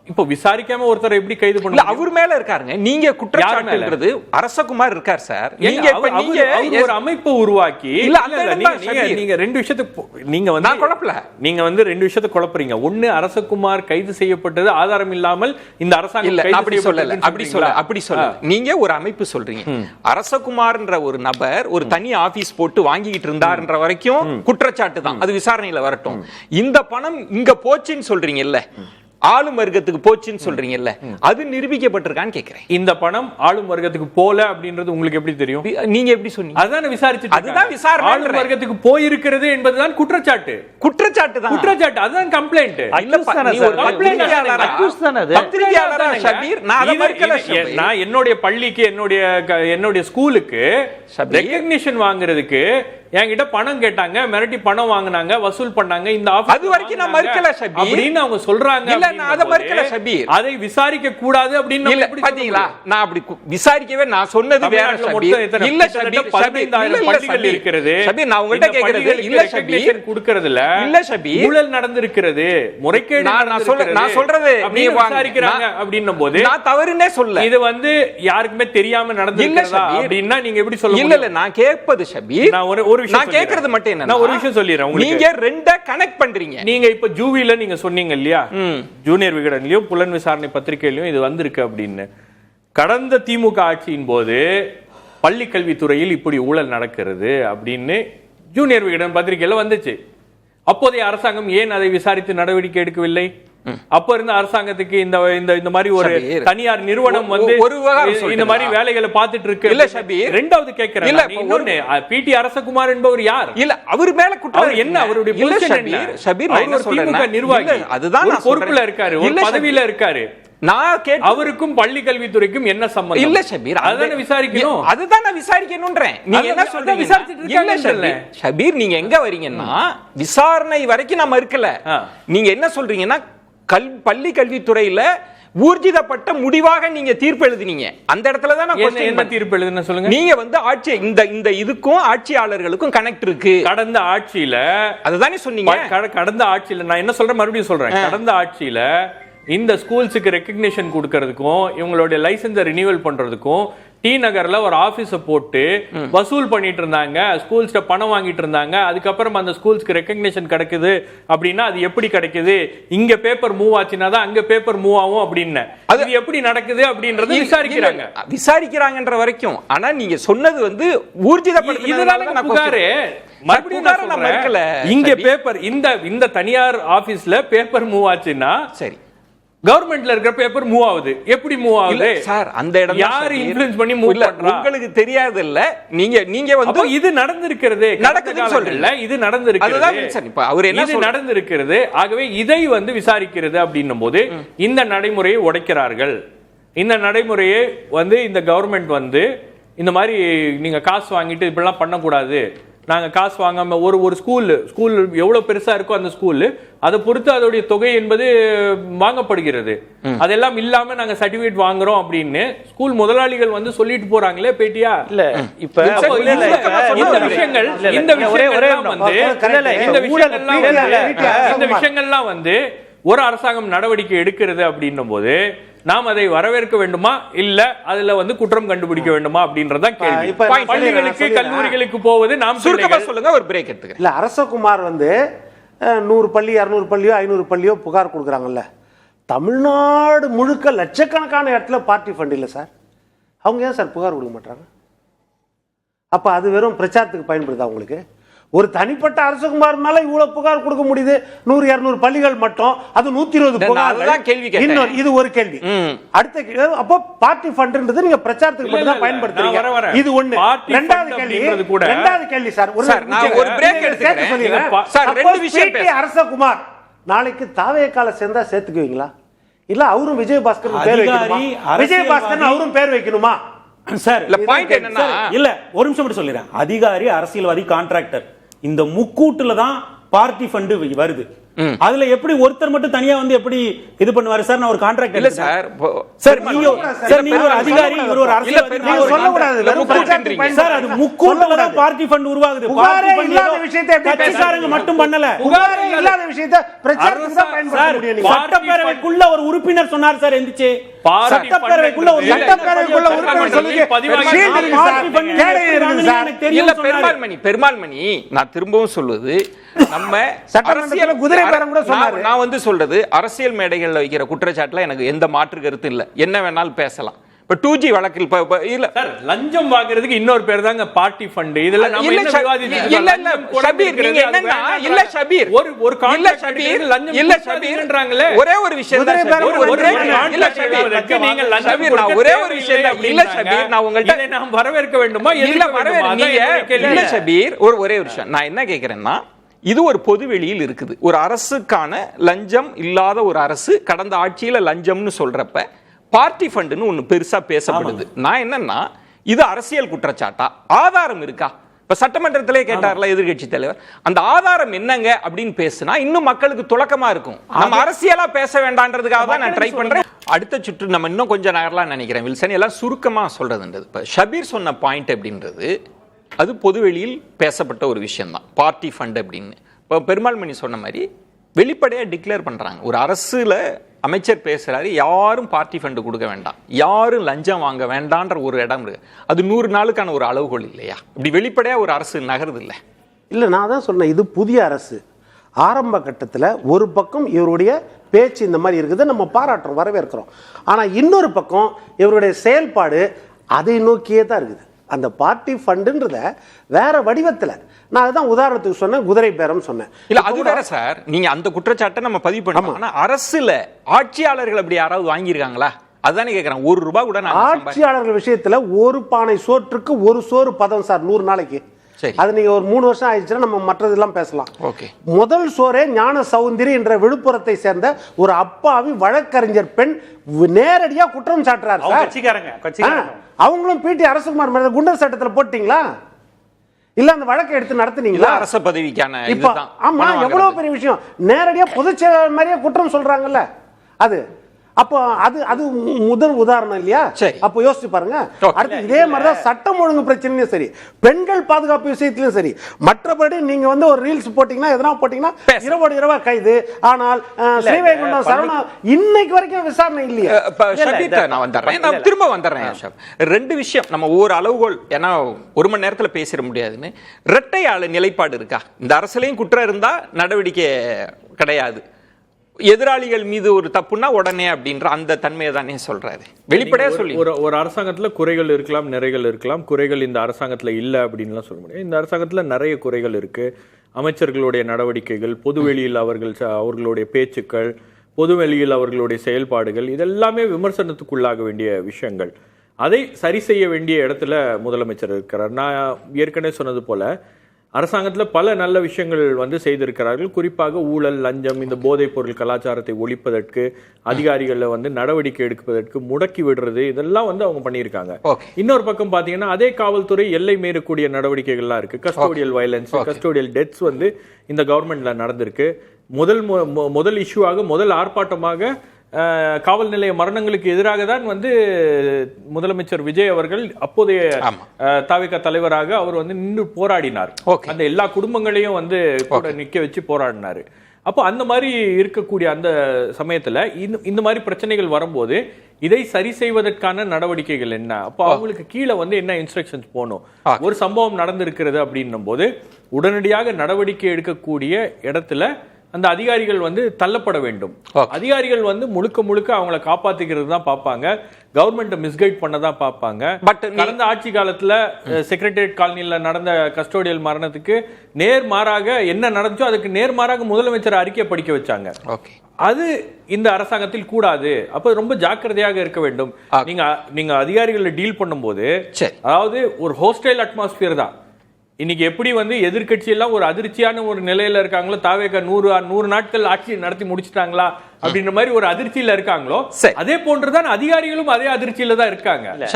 இப்போ விசாரிக்காம ஒருத்தர் எப்படி கைது பண்ணல? அவர் மேல இருக்காருங்க. நீங்க குற்றச்சாட்டுங்கிறது அரசகுமார் இருக்கார் சார். நீங்க ஒரு அமைப்பு உருவாக்கி நீங்க ரெண்டு விஷயத்துக்கு நீங்க வந்து குழப்பல, நீங்க வந்து ரெண்டு விஷயத்தை குழப்பறீங்க. ஒண்ணு, அரசகுமார் கைது செய்யப்பட்டது ஆதாரம் இல்லாமல் இந்த அரசாங்கம் அப்படி சொல்ல நீங்க ஒரு அமைப்பு சொல்றீங்க. அரசகுமார்ன்ற ஒரு நபர் ஒரு தனி ஆபீஸ் போட்டு வாங்கிட்டு இருந்தார்ன்ற வரைக்கும் குற்றச்சாட்டு தான், அது விசாரணையில வரட்டும். இந்த பணம் இங்க போச்சுன்னு சொல்றீங்கல்ல, ஆளும் வர்க்கத்துக்கு போச்சுன்னு சொல்றீங்கல்ல, அது நிரூபிக்கப்பட்டிருக்கான்னு கேக்குறேன். இந்த பணம் ஆளும் வர்க்கத்துக்கு போல அப்படின்றது உங்களுக்கு எப்படி தெரியும்? நீங்க எப்படி சொன்னீங்க? அதான் விசாரிச்சுட்டு, அதுதான் விசாரணை. ஆளும் வர்க்கத்துக்கு போயிருக்கிறது என்பதுதான் குற்றச்சாட்டு. குற்றச்சாட்டு தான், குற்றச்சாட்டு, அதுதான் கம்ப்ளைண்ட். நான் என்னுடைய பள்ளிக்கு என்னுடைய ஸ்கூலுக்கு ரெகக்னிஷன் வாங்குறதுக்கு என்கிட்ட பணம் கேட்டாங்க, மிரட்டி பணம் வாங்குனாங்க, வசூல் பண்ணாங்க. இந்த அது வரைக்கும் நான் மறுக்கல ஷபீர் அப்படின்னு அவங்க சொல்றாங்க. இல்ல நான் அத மறுக்கல ஷபீர். அதை விசாரிக்க கூடாது அப்படின்னு எப்படி பாத்தீங்களா? நான் அப்படி விசாரிக்கவே நான் சொன்னது வேற ஷபீர். இல்ல ஷபீர், 15000 பள்ளிகள் இருக்கிறது. ஷபீர் நான் உங்கள்ட்ட கேக்குறது இல்ல ஷபீர் கொடுக்கிறதுல இல்ல ஷபீர் ஊழல் நடந்திருக்கிறது, முறைகேடு நான் சொல்றது நீ விசாரிக்கறாங்க அப்படின்னும்போது நான் தவறுனே சொல்ல. இது வந்து யாருக்குமே தெரியாம நடந்திருக்கிறதா அப்படினா நீங்க எப்படி சொல்ல முடியும்? இல்ல நான் கேட்பது ஷபீர், நான் ஒரு நான் கேக்குறது மட்டும் என்ன, நான் ஒரு விஷயம் சொல்லிறேன் உங்களுக்கு. நீங்க ரெண்ட கனெக்ட் பண்றீங்க. நீங்க இப்ப ஜூவில நீங்க சொன்னீங்க இல்லையா, ஜூனியர் விகடன்லயும் புலன் விசாரணை பத்திரிகையிலயும் இது வந்திருக்கு அப்படின்னு. கடந்த திமுக ஆட்சியின் போது பள்ளி கல்வித்துறையில் இப்படி ஊழல் நடக்கிறது அப்படின்னு ஜூனியர் விகடன் பத்திரிகையில வந்துச்சு. அப்போதைய அரசாங்கம் ஏன் அதை விசாரித்து நடவடிக்கை எடுக்கவில்லை? அப்ப இருந்த அரசாங்கத்துக்கு இந்த மாதிரி ஒரு தனியார் நிறுவனம் வந்து இந்த மாதிரி வேலைகளை பார்த்துட்டு இருக்கு. இல்ல ஷபீர், ரெண்டாவது கேக்குறேன், இன்னொன்னு பிடி அரசகுமார் என்பவர் யார்? இல்ல அவர் மேல குற்றம் என்ன, அவருடைய பொசிஷன் என்ன? ஷபீர் நான் என்ன சொல்றேன், நிர்வாகி, அதுதான் பொறுப்புல இருக்காரு, ஒரு பதவியில இருக்காரு. நான் கேட் அவருக்கும் பள்ளி கல்வித்துறைக்கும் என்ன சம்பந்தம்? இல்ல ஷபீர், அதுதான் விசாரிக்கணும். அதுதான் நான் விசாரிக்கணும்ன்றேன். நீங்க என்ன சொல்றீங்க? விசாரிச்சிட்டு இருக்காங்க ஷபீர். நீங்க எங்க வரீங்கன்னா விசாரணை வரைக்கும் நம்ம இருக்கல. நீங்க என்ன சொல்றீங்கன்னா பள்ளி கல்வித்துறையில ஊர்ஜிதப்பட்ட முடிவாக நீங்க தீர்ப்பு எழுதினீங்க. அந்த இடத்துல தான் நான் என்ன தீர்ப்பு எழுதுன சொல்லுங்க. நீங்க வந்து ஆட்சி இந்த இதுக்கும் ஆட்சியாளர்களுக்கும் கனெக்ட் இருக்கு. கடந்த ஆட்சியில அதுதானே சொன்னீங்க. கடந்த ஆட்சியில நான் என்ன சொல்றேன், மறுபடியும் சொல்றேன். கடந்த ஆட்சியில இந்த ஸ்கூல்ஸுக்கு ரெகக்னிஷன் கொடுக்கறதுக்கும் இவங்களுடைய லைசன்ஸை ரினியூவல் பண்றதுக்கும் டி நகர்ல ஒரு ஆபீஸ போட்டு வசூல் பண்ணிட்டு இருந்தாங்க, ஸ்கூல்ஸ்ட பணம் வாங்கிட்டு இருந்தாங்க. அதுக்கப்புறம் அந்த ஸ்கூல்ஸ்க்கு ரெகக்னிஷன் கிடைக்குது அப்படின்னா அது எப்படி கிடைக்குது? இங்க பேப்பர் மூவ் ஆச்சுன்னா தான் அங்க பேப்பர் மூவ் ஆகும் அப்படின்னு. அது எப்படி நடக்குது அப்படின்றது விசாரிக்கிறாங்கன்ற வரைக்கும். ஆனா நீங்க சொன்னது வந்து ஊர்ஜிதப்படுத்தினதால புகாரு. மறுபடியும் இங்க பேப்பர் இந்த தனியார் ஆபீஸ்ல பேப்பர் மூவ் ஆச்சுன்னா சரி, கவர்மெண்ட்ல இருக்கிற பேப்பர் மூவ் ஆகுது. எப்படி மூவ் ஆகுது சார்? அந்த இடம் யார் இன்ஃப்ளூயன்ஸ் பண்ணி மூவ் பண்றா உங்களுக்கு தெரியாது இல்ல. நீங்க வந்து இது நடந்திருக்கிறது, நடக்குதுன்னு சொல்றீங்க. இது நடந்திருக்கிறது, அதுதான் இப்ப அவர் என்ன நடந்திருக்கிறது. ஆகவே இதை வந்து விசாரிக்கிறது அப்படின்னும்போது இந்த நடைமுறையை உடைக்கிறார்கள். இந்த நடைமுறையை வந்து இந்த கவர்மெண்ட் வந்து இந்த மாதிரி நீங்க காசு வாங்கிட்டு இப்படிலாம் பண்ணக்கூடாது, நாங்க காசு வாங்காம ஒரு ஸ்கூல் எவ்வளவு பெருசா இருக்கோ அந்த ஸ்கூல் அதை பொறுத்து அதோடைய தொகை என்பது வாங்கப்படுகிறது. அதெல்லாம் இல்லாம நாங்க சர்டிபிகேட் வாங்குறோம் அப்படின்னு ஸ்கூல் முதலாளிகள் வந்து சொல்லிட்டு போறாங்களே பேட்டியா. இல்ல இப்ப இந்த விஷயங்கள்லாம் வந்து ஒரு அரசாங்கம் நடவடிக்கை எடுக்கிறது அப்படின்னும் போது நாம் அதை வரவேற்க வேண்டுமா இல்ல அதுல வந்து குற்றம் கண்டுபிடிக்க வேண்டுமா அப்படின்றதான் கேள்வி. பள்ளிகளுக்கு கல்லூரிகளுக்கு போவது நாம் சுருக்கமா சொல்லுங்க, ஒரு பிரேக் எடுத்துக்க. இல்ல அரசகுமார் வந்து 100 பள்ளி 200 பள்ளியோ 500 பள்ளியோ புகார் கொடுக்குறாங்கல்ல, தமிழ்நாடு முழுக்க லட்சக்கணக்கான இடத்துல பார்ட்டி ஃபண்ட் இல்லை சார். அவங்க ஏன் சார் புகார் கொடுக்க மாட்டாங்க? அப்போ அது வெறும் பிரச்சாரத்துக்கு பயன்படுதா உங்களுக்கு? ஒரு தனிப்பட்ட அரசகுமார் மேல இவ்வளவு புகார் கொடுக்க முடியுது, 100-200 பள்ளிகள் மட்டும், அது 120 புகார். இன்னொரு இது ஒரு கேள்வி. அடுத்த அப்போ பார்ட்டி ஃபண்ட்ன்றது நீங்க பிரச்சாரத்துக்கு மட்டும் தான் பயன்படுத்துறீங்க. இது ஒண்ணு. ரெண்டாவது கேள்வி சார், ஒரு பிரேக் எடுத்துக்கிறேன் சார். ரெண்டு விஷயம் பேச. அரசகுமார் நாளைக்கு தாவேக்கால சேர்ந்தா சேர்த்துக்குவீங்களா? இல்ல அவரும் விஜயபாஸ்கர் பேர் வைக்கணுமா? விஜயபாஸ்கர் அவரும் பேர் வைக்கணுமா? சார் இல்ல பாயிண்ட் என்னன்னா, இல்ல ஒரு நிமிஷம் மட்டும் சொல்லிடுறேன். அதிகாரி, அரசியல்வாதி, கான்ட்ராக்டர், இந்த முக்கூட்டுல தான் பார்ட்டி ஃபண்ட் வருது. அதுல எப்படி ஒருத்தர் மட்டும் தனியா வந்து எப்படி இது பண்ணுவாரு சார்? நான் ஒரு கான்ட்ராக்ட் இல்ல சார். சார் நீங்க ஒரு அதிகாரி, இவர் ஒரு அரசியல்வாதி, நீங்க சொல்ல கூடாது சார். அது முக்கூட்டுல தான் பார்ட்டி ஃபண்ட் உருவாகுது. புகாரே இல்லாத விஷயத்தை எப்படி கட்சிக்காரங்க மட்டும் பண்ணல. புகாரே இல்லாத விஷயத்தை பிரச்சாரத்துக்கு தான் பயன்படுத்த முடியும். சட்டப்பேரவைக்குள்ள ஒரு உறுப்பினர் சொன்னார் சார், எந்திச்சு சட்டப்பேரவைக்குள்ள ஒரு உறுப்பினர் சொல்லுங்க. பெருமாள்மணி, நான் திரும்பவும் சொல்வது, நம்ம சட்டமன்றத்துல குதிரை பேரம் கூட சொன்னாரு. நான் வந்து சொல்றது, அரசியல் மேடைகள்ல வைக்கிற குற்றச்சாட்டுல எனக்கு எந்த மாற்று கருத்து இல்ல. என்ன வேணாலும் பேசலாம். இப்ப 2G வழக்கில் இல்ல சார், லஞ்சம் வாங்குறதுக்கு இன்னொரு பேர் தாங்க பார்ட்டி ஃபண்ட். இதெல்லாம் நம்ம என்ன விவாதிச்சிட்டு இல்ல ஷபீர், நீங்க என்னன்னா இல்ல ஷபீர், ஒரு கான்ட்ராக்ட் ஷபீர் லஞ்சம் இல்ல ஷபீர்ன்றாங்களே. ஒரே ஒரு விஷயம் தான் ஷபீர், இல்ல ஷபீர், நீங்க லஞ்சம் நான் ஒரே ஒரு விஷயம் இல்ல ஷபீர், நான் உங்கள்ட்ட நாம் வரவேற்க வேண்டுமா? இல்ல வரவேற்க இல்ல ஷபீர், ஒரு விஷயம் நான் என்ன கேக்குறேன்னா, இது ஒரு பொது வெளியில் இருக்குது. ஒரு அரசுக்கான லஞ்சம் இல்லாத ஒரு அரசு கடந்த ஆட்சியில லஞ்சம்னு சொல்றப்ப பார்ட்டி ஃபண்ட்னு ஒண்ணு பெருசா பேசப்படுது. நான் என்னன்னா, இது அரசியல் குற்றச்சாட்டா? ஆதாரம் இருக்கா? இப்ப சட்டமன்றத்திலே கேட்டார்ல எதிர்கட்சி தலைவர், அந்த ஆதாரம் என்னங்க அப்படின்னு பேசினா இன்னும் மக்களுக்கு துலக்கமா இருக்கும். நம்ம அரசியலா பேச வேண்டாம்ன்றதுக்காக தான் நான் ட்ரை பண்றேன். அடுத்த சுற்று நம்ம இன்னும் கொஞ்சம் நகரலாம் நினைக்கிறேன். வில்சன் எல்லாம் சுருக்கமா சொல்றதுன்றது, இப்ப ஷபீர் சொன்ன பாயிண்ட் அப்படின்றது அது பொதுவெளியில் பேசப்பட்ட ஒரு விஷயம் தான், பார்ட்டி ஃபண்ட் அப்படின்னு. இப்போ பெருமாள்மணி சொன்ன மாதிரி வெளிப்படையா டிக்ளேர் பண்றாங்க. ஒரு அரசுல அமைச்சர் பேசுறாரு, யாரும் பார்ட்டி ஃபண்ட் கொடுக்க வேண்டாம், யாரும் லஞ்சம் வாங்க வேண்டான்ற ஒரு இடம் இருக்கு. அது 100 நாளுக்கான ஒரு அளவுகோல் இல்லையா? இப்படி வெளிப்படையா ஒரு அரசு நகருது இல்லை. இல்லை, நான் தான் சொன்னேன், இது புதிய அரசு. ஆரம்ப கட்டத்தில் ஒரு பக்கம் இவருடைய பேச்சு இந்த மாதிரி இருக்குது, நம்ம பாராட்டுறோம், வரவேற்கிறோம். ஆனால் இன்னொரு பக்கம் இவருடைய செயல்பாடு அதை நோக்கியே தான் இருக்குது. அந்த பார்ட்டி ஃபண்டுன்றத வேற வடிவத்தில், நான் அதுதான் உதாரணத்துக்கு சொன்னேன், குதிரை பேரம் சொன்னேன். இல்ல அது வேற சார், நீங்க அந்த குற்றச்சாட்டை நம்ம பதிவு பண்ணோம். ஆனா அரசுல ஆட்சியாளர்கள் அப்படி யாராவது வாங்கியிருக்காங்களா? அதுதானே கேட்கறேன். ₹1 கூட ஆட்சியாளர்கள் விஷயத்துல ஒரு பானை சோற்றுக்கு ஒரு சோறு பதம் சார், 100 நாளைக்கு. அது நீங்க ஒரு 3 வருஷம் ஆயிடுச்சுன்னா நம்ம மற்றதெல்லாம் பேசலாம். முதல் சோரே ஞான சௌந்தரி என்ற விழுப்புரத்தை சேர்ந்த ஒரு அப்பாவி வழக்கறிஞர் பெண் நேரடியா குற்றம் சாட்டுறாரு. அவங்களும் பிடி அரசகுமார் மேல குண்டர் சட்டத்தில் போட்டீங்களா? இல்ல அந்த வழக்கை எடுத்து நடத்துனீங்களா? அரசு பதவிக்கான இப்ப ஆமா, எவ்வளவு பெரிய விஷயம். நேரடியா பொதுச் செயலாளர் மாதிரியே குற்றம் சொல்றாங்கல்ல. அது அப்போ அது முதல் உதாரணம் இல்லையா? அப்போ யோசிச்சு பாருங்க. அடுத்து இதே மாதிரிதான் சட்டம் ஒழுங்கு பிரச்சனையும் சரி, பெண்கள் பாதுகாப்பு விஷயத்திலும் சரி, மற்றபடி நீங்க வந்து ஒரு ரீல்ஸ் போட்டீங்கன்னா, எதனா போட்டீங்கன்னா 20 கைது. ஆனால் ஸ்ரீவைகுண்டம் சரவணா இன்னைக்கு வரைக்கும் விசாரணை இல்லையா? நான் வந்துடுறேன், நான் திரும்ப வந்துடுறேன். 2 விஷயம் நம்ம ஒவ்வொரு அளவுகோல், ஏன்னா 1 மணி நேரத்தில் பேசிட முடியாதுன்னு. இரட்டை நிலைப்பாடு இருக்கா? இந்த அரசுலையும் குற்றம் இருந்தா நடவடிக்கை கிடையாது, எதிராளிகள் மீது ஒரு தப்புனா உடனே அப்படின்ற அந்த தன்மையை தானே சொல்றாரு. வெளிப்படையா சொல்லி ஒரு அரசாங்கத்துல குறைகள் இருக்கலாம், நிறைகள் இருக்கலாம். குறைகள் இந்த அரசாங்கத்துல இல்ல அப்படின்லாம் சொல்ல முடியும். இந்த அரசாங்கத்துல நிறைய குறைகள் இருக்கு. அமைச்சர்களுடைய நடவடிக்கைகள், பொதுவெளியில் அவர்களுடைய பேச்சுக்கள், பொதுவெளியில் அவர்களுடைய செயல்பாடுகள், இதெல்லாமே விமர்சனத்துக்குள்ளாக வேண்டிய விஷயங்கள். அதை சரி செய்ய வேண்டிய இடத்துல முதலமைச்சர் இருக்கிறார். நான் ஏற்கனவே சொன்னது போல அரசாங்கத்தில் பல நல்ல விஷயங்கள் வந்து செய்திருக்கிறார்கள். குறிப்பாக ஊழல், லஞ்சம், இந்த போதைப் பொருள் கலாச்சாரத்தை ஒழிப்பதற்கு, அதிகாரிகளை வந்து நடவடிக்கை எடுப்பதற்கு முடக்கி விடுறது, இதெல்லாம் வந்து அவங்க பண்ணியிருக்காங்க. இன்னொரு பக்கம் பார்த்தீங்கன்னா அதே காவல்துறை எல்லை மீறக்கூடிய நடவடிக்கைகள்லாம் இருக்கு. கஸ்டோடியல் வயலன்ஸ், கஸ்டோடியல் டெத்ஸ் வந்து இந்த கவர்மெண்ட்ல நடந்திருக்கு. முதல் இஷ்யூவாக, முதல் ஆர்ப்பாட்டமாக காவல் நிலைய மரணங்களுக்கு எதிராக தான் வந்து முதலமைச்சர் விஜய் அவர்கள் அப்போதைய தாவேகா தலைவராக அவர் வந்து நின்று போராடினார். அந்த எல்லா குடும்பங்களையும் வந்து கூட நிக்க வச்சு போராடினாரு. அப்போ அந்த மாதிரி இருக்கக்கூடிய அந்த சமயத்துல இந்த மாதிரி பிரச்சனைகள் வரும்போது இதை சரி செய்வதற்கான நடவடிக்கைகள் என்ன? அப்போ அவங்களுக்கு கீழே வந்து என்ன இன்ஸ்ட்ரக்ஷன்ஸ் போகணும்? ஒரு சம்பவம் நடந்திருக்கிறது அப்படின்னும் போது உடனடியாக நடவடிக்கை எடுக்கக்கூடிய இடத்துல அந்த அதிகாரிகள் வந்து தள்ளப்பட வேண்டும். அதிகாரிகள் வந்து முழுக்க முழுக்க அவங்கள காப்பாத்திக்கிறது தான் பார்ப்பாங்க, கவர்மெண்ட் மிஸ்கைட் பண்ண தான் பார்ப்பாங்க. பட் கடந்த ஆட்சி காலத்துல செக்ரட்டரியேட் காலனில நடந்த கஸ்டோடியல் மரணத்துக்கு நேர்மாறாக என்ன நடந்துச்சோ அதுக்கு நேர்மாறாக முதலமைச்சர் அறிக்கை படிக்க வச்சாங்க. அது இந்த அரசாங்கத்தில் கூடாது. அப்ப ரொம்ப ஜாக்கிரதையாக இருக்க வேண்டும். நீங்க அதிகாரிகளை டீல் பண்ணும்போது, அதாவது ஒரு ஹோஸ்டைல் அட்மாஸ்பியர் தான். இன்னைக்கு எப்படி வந்து எதிர்கட்சி எல்லாம் ஒரு அதிர்ச்சியான ஒரு நிலையில இருக்காங்களோ, தாவேக 100 நாட்கள் ஆட்சி நடத்தி முடிச்சிட்டாங்களா அப்படின்ற மாதிரி ஒரு அதிர்ச்சியில இருக்காங்களோ, அதே போன்றுதான் அதிகாரிகளும் அதே அதிர்ச்சியில தான் இருக்காங்க.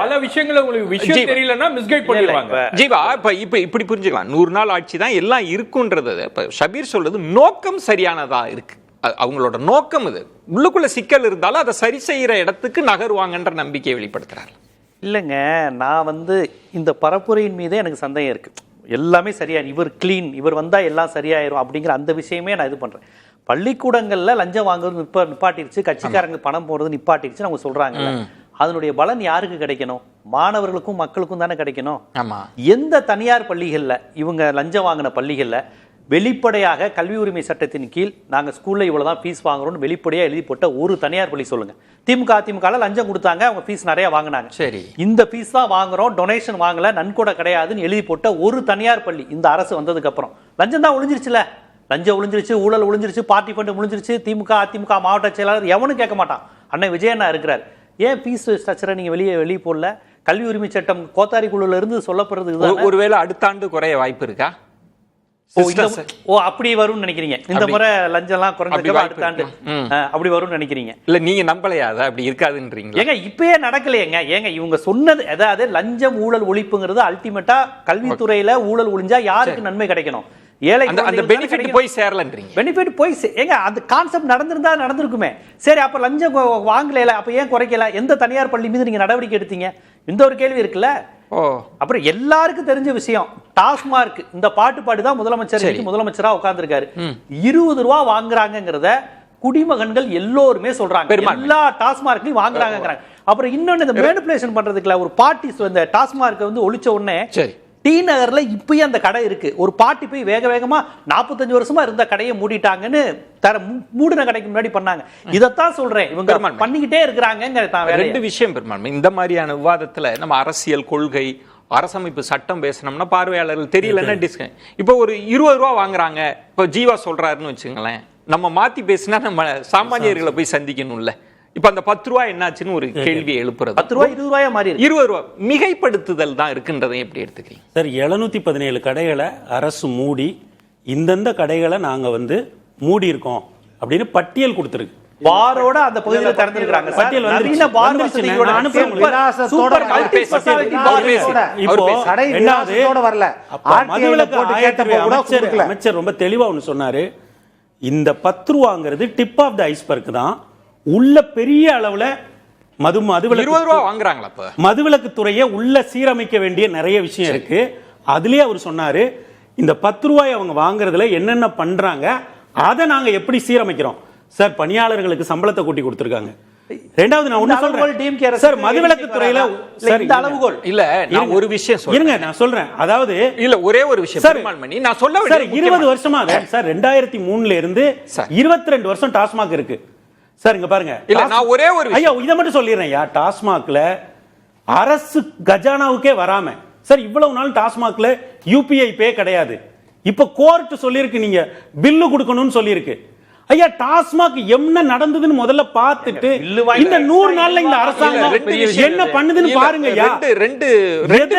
பல விஷயங்களை உங்களுக்கு விஷயம் தெரியலன்னா மிஸ்கைட் பண்ணிடுவாங்க. ஜீவா, இப்ப இப்படி புரிஞ்சுக்கலாம், 100 நாள் ஆட்சி தான் எல்லாம் இருக்குன்றது. இப்ப ஷபீர் சொல்றது நோக்கம் சரியானதா இருக்கு, அவங்களோட நோக்கம் இது. உள்ளுக்குள்ள சிக்கல் இருந்தாலும் அதை சரி செய்யற இடத்துக்கு நகருவாங்கன்ற நம்பிக்கையை வெளிப்படுத்துறாரு. இல்லைங்க, நான் வந்து இந்த பரப்புரையின் மீதே எனக்கு சந்தேகம் இருக்கு. எல்லாமே சரியா, இவர் கிளீன், இவர் வந்தா எல்லாம் சரியாயிரும் அப்படிங்கிற அந்த விஷயமே நான் இது பண்றேன். பள்ளிக்கூடங்கள்ல லஞ்சம் வாங்குறது நிப்பாட்டிருச்சு, கட்சிக்காரங்க பணம் போடுறது நிப்பாட்டிருச்சு அவங்க சொல்றாங்க. அதனுடைய பலன் யாருக்கு கிடைக்கணும்? மாணவர்களுக்கும் மக்களுக்கும் தானே கிடைக்கணும். எந்த தனியார் பள்ளிகள்ல இவங்க லஞ்சம் வாங்கின பள்ளிகள்ல வெளிப்படையாக கல்வி உரிமை சட்டத்தின் கீழ் நாங்கள் ஸ்கூல்ல இவ்வளவுதான் ஃபீஸ் வாங்குறோம்னு வெளிப்படையா எழுதி போட்ட ஒரு தனியார் பள்ளி சொல்லுங்க. திமுக லஞ்சம் கொடுத்தாங்க, அவங்க ஃபீஸ் நிறைய வாங்கினாங்க, சரி இந்த ஃபீஸ் தான் வாங்குறோம், டொனேஷன் வாங்கல, நன்கொடை கிடையாதுன்னு எழுதி போட்ட ஒரு தனியார் பள்ளி இந்த அரசு வந்ததுக்கு அப்புறம் லஞ்சம் தான் ஒழிஞ்சிருச்சுல. லஞ்சம் ஒழிஞ்சிருச்சு, ஊழல் ஒழிஞ்சிருச்சு, பார்ட்டி ஃபண்ட் ஒழிஞ்சிருச்சு. திமுக அதிமுக மாவட்ட செயலாளர் எவனும் கேட்க மாட்டான். அண்ணன் விஜயண்ணா இருக்கிறார், ஏன் ஃபீஸ் ஸ்ட்ரக்சரை நீங்க வெளியே போடல? கல்வி உரிமை சட்டம் கோத்தாரி குழுல இருந்து சொல்லப்படுறது. ஒருவேளை அடுத்த ஆண்டு குறைய வாய்ப்பு இருக்கா? அப்படி வரும்னு நினைக்கிறீங்க? இந்த முறை லஞ்சம் எல்லாம் குறைஞ்ச அடுத்த ஆண்டு அப்படி வரும்னு நினைக்கிறீங்க? இல்ல நீங்க நம்பலையா? அப்படி இருக்காதுன்றீங்க. ஏங்க இப்பயே நடக்கலையேங்க. ஏங்க இவங்க சொன்னது, அதாவது லஞ்சம் ஊழல் ஒழிப்புங்கிறது அல்டிமேட்டா கல்வித்துறையில ஊழல் ஒழிஞ்சா யாருக்கு நன்மை கிடைக்கணும்? ஏழை அந்த பெனிஃபிட் போய் சேரலன்றீங்க. பெனிஃபிட் போய் ஏங்க அந்த கான்செப்ட் நடந்திருந்தா நடந்திருக்குமே. சரி, அப்ப லஞ்சம் வாங்கல, அப்ப ஏன் குறைக்கல? எந்த தனியார் பள்ளி மீது நீங்க நடவடிக்கை எடுத்தீங்க? இந்த ஒரு கேள்வி இருக்குல்ல. அப்புறம் எல்லாருக்கும் தெரிஞ்ச விஷயம், டாஸ்மார்க் இந்த பாட்டு தான் முதலமைச்சரா உட்கார்ந்துருக்காரு. 20 ரூபா வாங்குறாங்கிறத குடிமகன்கள் எல்லோருமே சொல்றாங்க. எல்லா டாஸ்மார்க்லயும் வாங்குறாங்க. அப்புறம் இன்னொன்னு, இந்த மேனிபுலேஷன் பண்றதுக்குல ஒரு பார்ட்டி இந்த டாஸ்மார்க் வந்து ஒழிச்ச உடனே டி நகர்ல இப்பயும் அந்த கடை இருக்கு. ஒரு பார்ட்டி போய் வேகமா 45 வருஷமா இருந்த கடையை மூடிட்டாங்கன்னு மூடின கடைக்கு முன்னாடி பண்ணாங்க. இதத்தான் சொல்றேன், இவங்க பண்ணிக்கிட்டே இருக்கிறாங்க. ரெண்டு விஷயம் பெரும்பான்மை இந்த மாதிரியான விவாதத்துல நம்ம அரசியல் கொள்கை, அரசமைப்பு சட்டம் பேசணும்னா பார்வையாளர்கள் தெரியலன்னா டிஸ்கஸ். இப்போ ஒரு 20 ரூபா வாங்குறாங்க, இப்போ ஜீவா சொல்றாருன்னு வச்சுங்களேன், நம்ம மாத்தி பேசினா நம்ம சாமானியர்களை போய் சந்திக்கணும்ல. இப்ப அந்த 10 ரூபாய் என்னாச்சுன்னு ஒரு கேள்வி எழுப்புறது. 10 ரூபாய் 20 ரூபாயா மாறி 20 ரூபாய் மிகைப்படுத்துதல் தான் இருக்குன்றதை எப்படி எடுத்துக்கிறீங்க சார்? 717 கடைகளை அரசு மூடி இந்தந்த கடைகளை நாங்க வந்து மூடி இருக்கோம் அப்படின்னு பட்டியல் கொடுத்திருக்கு. பாரோட அந்த பகுதியில திறந்திருக்காங்க. பட்டியல் நவீன பார் வசதியோட சூப்பர் மல்டி ஸ்பெஷாலிட்டி இப்போ வரல. அமைச்சர் ரொம்ப தெளிவா ஒன்னு சொன்னாரு, இந்த 10 ரூபாங்கிறது டிப் ஆஃப் த ஐஸ்பர்க் தான். உள்ள பெரிய அளவுல மதுவிலக்கு துறையை உள்ள சீரமைக்க வேண்டிய நிறைய விஷயம் இருக்கு. அதுலயே அவர் சொன்னாரு, இந்த 10 ரூபாய் அவங்க வாங்குறதுல என்னென்ன பண்றாங்க, அதை நாங்க எப்படி சீரமைக்கிறோம். சார், பணியாளர்களுக்கு சம்பளத்தை கூட்டி கொடுத்திருக்காங்க. ரெண்டாவது நான் ஒண்ணு சொல்றேன் சார், மதுவிலக்கு துறையில இந்த அளவுகோல் இல்ல. நான் ஒரு விஷயம் சொல்றேன், நான் சொல்றேன். அதாவது இல்ல ஒரே ஒரு விஷயம் நான் சொல்ல சார், 20 வருஷமா சார் 2003ல இருந்து 22 வருஷம் டாஸ்மாக் இருக்கு சார். இங்க பாருங்க, இல்ல நான் ஒரே ஒரு ஐயா இத மட்டும் சொல்லிடுறேன். டாஸ்மாக்ல அரசு கஜானாவுக்கே வராம சார் இவ்வளவு நாள் டாஸ்மாக்ல யூபிஐ பே கிடையாது. இப்ப கோர்ட் சொல்லிருக்கு நீங்க பில்லு கொடுக்கணும்னு சொல்லிருக்கு. ஐயா, டாஸ்மாக் என்ன நடந்ததுன்னு முதல்ல பார்த்துட்டு இந்த 100 நாள்ல இந்த அரசாங்கம் என்ன பண்ணுதுன்னு பாருங்க. ரெண்டு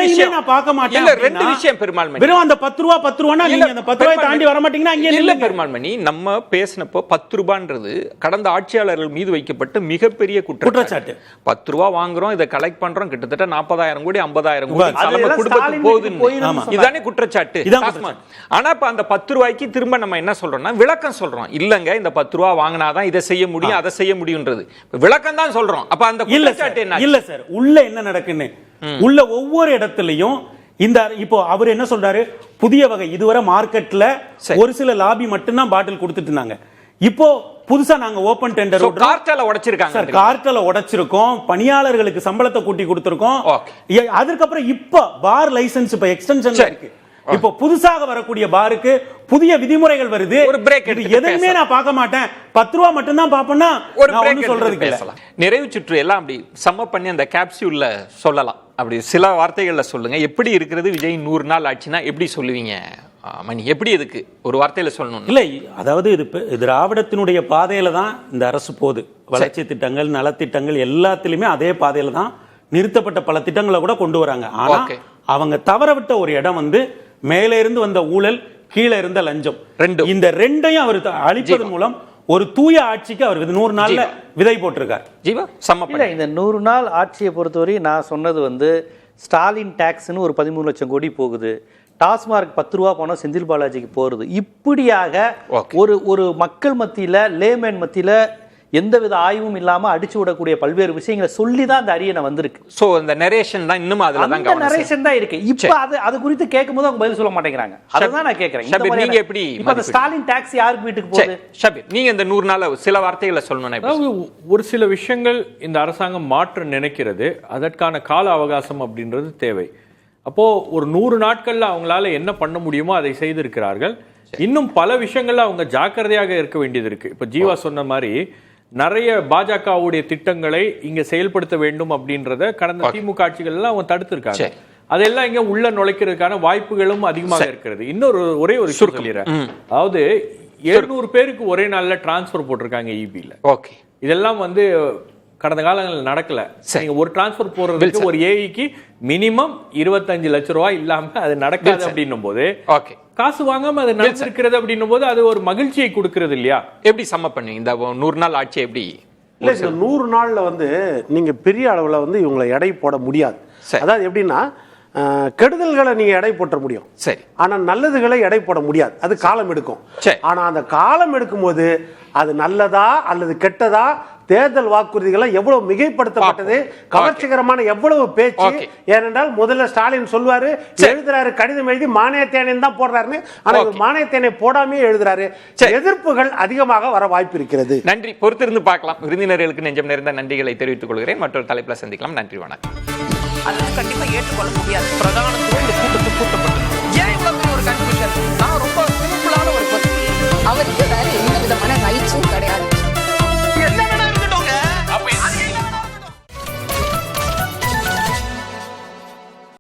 விஷயம் நான் பார்க்க மாட்டேன். ரெண்டு விஷயம் பெருமாள் வெறும் அந்த 10 ரூபாய்னா நீங்க அந்த 10 ரூபாய் தாண்டி வர மாட்டீங்கன்னா அங்க இல்ல பெருமாள் மணி. நம்ம பேசினப்போ 10 ரூபான்றது கடந்த ஆட்சியாளர்கள் மீது வைக்கப்பட்ட மிகப்பெரிய குற்றச்சாட்டு. 10 ரூபாய் வாங்குறோம், இதை கலெக்ட் பண்றோம், கிட்டத்தட்ட 40,000 கோடி 50,000 கோடி நம்ம குடும்பத்துக்கு போகுது. இதுதானே குற்றச்சாட்டு. ஆனா இப்ப அந்த 10 ரூபாய்க்கு திரும்ப நம்ம என்ன சொல்றோம்னா விளக்கம் சொல்றோம். இல்லங்க, இந்த 10 ரூபாய் வாங்கினாதான் இதை செய்ய முடியும், அதை செய்ய முடியும்ன்றது விளக்கம் தான் சொல்றோம். அப்ப அந்த குற்றச்சாட்டு என்ன? இல்ல சார், உள்ள என்ன நடக்குன்னு உள்ள ஒவ்வொரு இடத்துலயும் இந்த இப்போ அவர் என்ன சொல்றாரு, புதிய வகை இதுவரை மார்க்கெட்ல ஒரு சில லாபி மட்டும் தான் பாட்டில் கொடுத்துட்டு இருந்தாங்க. இப்போ புதுசா நாங்க ஓபன் டெண்டர் கார்ட்டல உடைச்சிருக்காங்க சார். கார்ட்டல உடைச்சிருக்கோம், பணியாளர்களுக்கு சம்பளத்தை கூட்டி கொடுத்திருக்கோம். அதுக்கு அப்புறம் இப்ப பார் லைசென்ஸ் இப்ப எக்ஸ்டென்ஷன்ல இருக்கு. இப்போ புதுசாக வரக்கூடிய பாருக்கு புதிய விதிமுறைகள் வருது. ஒரு பிரேக் எடுத்து எதுவுமே நான் பார்க்க மாட்டேன், 10 ரூபா மட்டும் தான் பாப்பேன்னா ஒரு நான் பிரேக் ஒண்ணும் சொல்றதுக்கு இல்ல. பேசலாம். நிறைவு சுற்று எல்லாம் அப்படி சம்ம பண்ணி அந்த கேப்சூல்ல சொல்லலாம். அப்படி சில வார்த்தைகள்ல சொல்லுங்க. எப்படி இருக்கிறது விஜய் 100 நாள் ஆட்சினா எப்படி சொல்லுவீங்க மணி? எப்படி இதுக்கு ஒரு வார்த்தையில சொல்லணும்? இல்லை, அதாவது இது திராவிடத்தினுடைய பாதையில தான் இந்த அரசு போகுது. வளர்ச்சி திட்டங்கள், நலத்திட்டங்கள் எல்லாத்திலுமே அதே பாதையில தான். நிறுத்தப்பட்ட பல திட்டங்களை கூட கொண்டு வராங்க. ஆனா அவங்க தவற விட்ட ஒரு இடம் வந்து மேலே இருந்து வந்த ஊழல், கீழே இருந்த லஞ்சம். இந்த ரெண்டையும் அவர் அழிப்பதன் மூலம் ஒரு தூய ஆட்சிக்கு அவர் 100 நாள்ல விதை போட்டிருக்கார். ஜீவா இந்த 100 நாள் ஆட்சியை பொறுத்தவரை நான் சொன்னது வந்து ஸ்டாலின் டாக்ஸ்னு ஒரு 13 லட்சம் கோடி போகுது. டாஸ்மார்க் 10 ரூபா பணம் செந்தில் பாலாஜிக்கு போறது. இப்படியாக ஒரு மக்கள் மத்தியில, லேமேன் மத்தியில எந்தவித ஆய்வும் இல்லாம அடிச்சு விடக்கூடிய பல்வேறு விஷயங்களை சொல்லி தான் அந்த அரியணை வந்திருக்கு. சோ இந்த நரேஷன் தான் இன்னும் அதுல தான் கவனம். நரேஷன் தான் இருக்கு. இப்போ அது குறித்து கேட்கும்போது அவங்க பதில் சொல்ல மாட்டேங்கிறாங்க. அதுதான் நான் கேக்குறேன். நீங்க எப்படி இப்போ அந்த ஸ்டாலின் டாக்ஸ் யாருக்கு வீட்டுக்கு போகுது? ஷபீர், நீங்க இந்த 100 நாள் சில வார்த்தைகளை சொல்லணும். ஒரு சில விஷயங்கள் இந்த அரசாங்கம் மாற்ற நினைக்கிறது, அதற்கான கால அவகாசம் அப்படின்றது தேவை. அப்போ ஒரு 100 நாட்கள்ல அவங்களால என்ன பண்ண முடியுமோ அதை செய்திருக்கிறார்கள். இன்னும் பல விஷயங்கள்ல அவங்க ஜாக்கிரதையாக இருக்க வேண்டியது இருக்கு. இப்ப ஜீவா சொன்ன மாதிரி நிறைய பாஜகவுடைய திட்டங்களை இங்க செயல்படுத்த வேண்டும் அப்படின்றத கடந்த திமுக ஆட்சிகள்லாம் அவங்க தடுத்திருக்காங்க. அதெல்லாம் இங்க உள்ள நுழைக்கிறதுக்கான வாய்ப்புகளும் அதிகமாக இருக்கிறது. இன்னொரு ஒரே ஒரு விஷயம் சொல்லிடுறேன். அதாவது 700 பேருக்கு ஒரே நாள்ல டிரான்ஸ்பர் போட்டிருக்காங்க இபில. ஓகே, இதெல்லாம் வந்து கடந்த காலங்களில் நடக்கல. நீங்க ஒரு டிரான்ஸ்பர் போடுறதுக்கு ஒரு ஏஇக்கு மினிமம் 25 லட்சம் ரூபாய் இல்லாம அது நடக்காது அப்படின்னும் போது, காசு வாங்காம அது நடந்திருக்கிறது அப்படின்னும் போது அது ஒரு மகிழ்ச்சியை கொடுக்கிறது இல்லையா? எப்படி சம்ம பண்ணுவீங்க இந்த 100 நாள் ஆட்சி? எப்படி இல்லை, இந்த 100 நாள்ல வந்து நீங்க பெரிய அளவுல வந்து இவங்களை எடை போட முடியாது. அதாவது எப்படின்னா, கெடுதல்களை நீங்க எடை போட்ட முடியும், சரி, ஆனா நல்லதுகளை எடை போட முடியாது. அது காலம் எடுக்கும். ஆனா அந்த காலம் எடுக்கும் போது அது நல்லதா அல்லது கெட்டதா, தேர்தல் வாக்குறுதிகளை எவ்வளவு மிகைப்படுத்தப்பட்டது, கவர்ச்சிகரமான எவ்வளவு பேச்சு. ஏனென்றால் முதல்ல ஸ்டாலின் சொல்வாரு, எழுதுறாரு, கடிதம் எழுதி மானியத்தேனை தான் போடுறாருன்னு. ஆனா மானியத்தேனை போடாமே எழுதுறாரு. எதிர்ப்புகள் அதிகமாக வர வாய்ப்பு இருக்கிறது. நன்றி, பொறுத்திருந்து பார்க்கலாம். விருந்தினர்களுக்கு நெஞ்சம் நிறைந்த நன்றிகளை தெரிவித்துக் கொள்கிறேன். மற்றொரு தலைப்புல சந்திக்கலாம். நன்றி, வணக்கம். அது கண்டிப்பா ஏற்றுக்கொள்ள முடியாது. பிரதான கூட்டப்பட்டது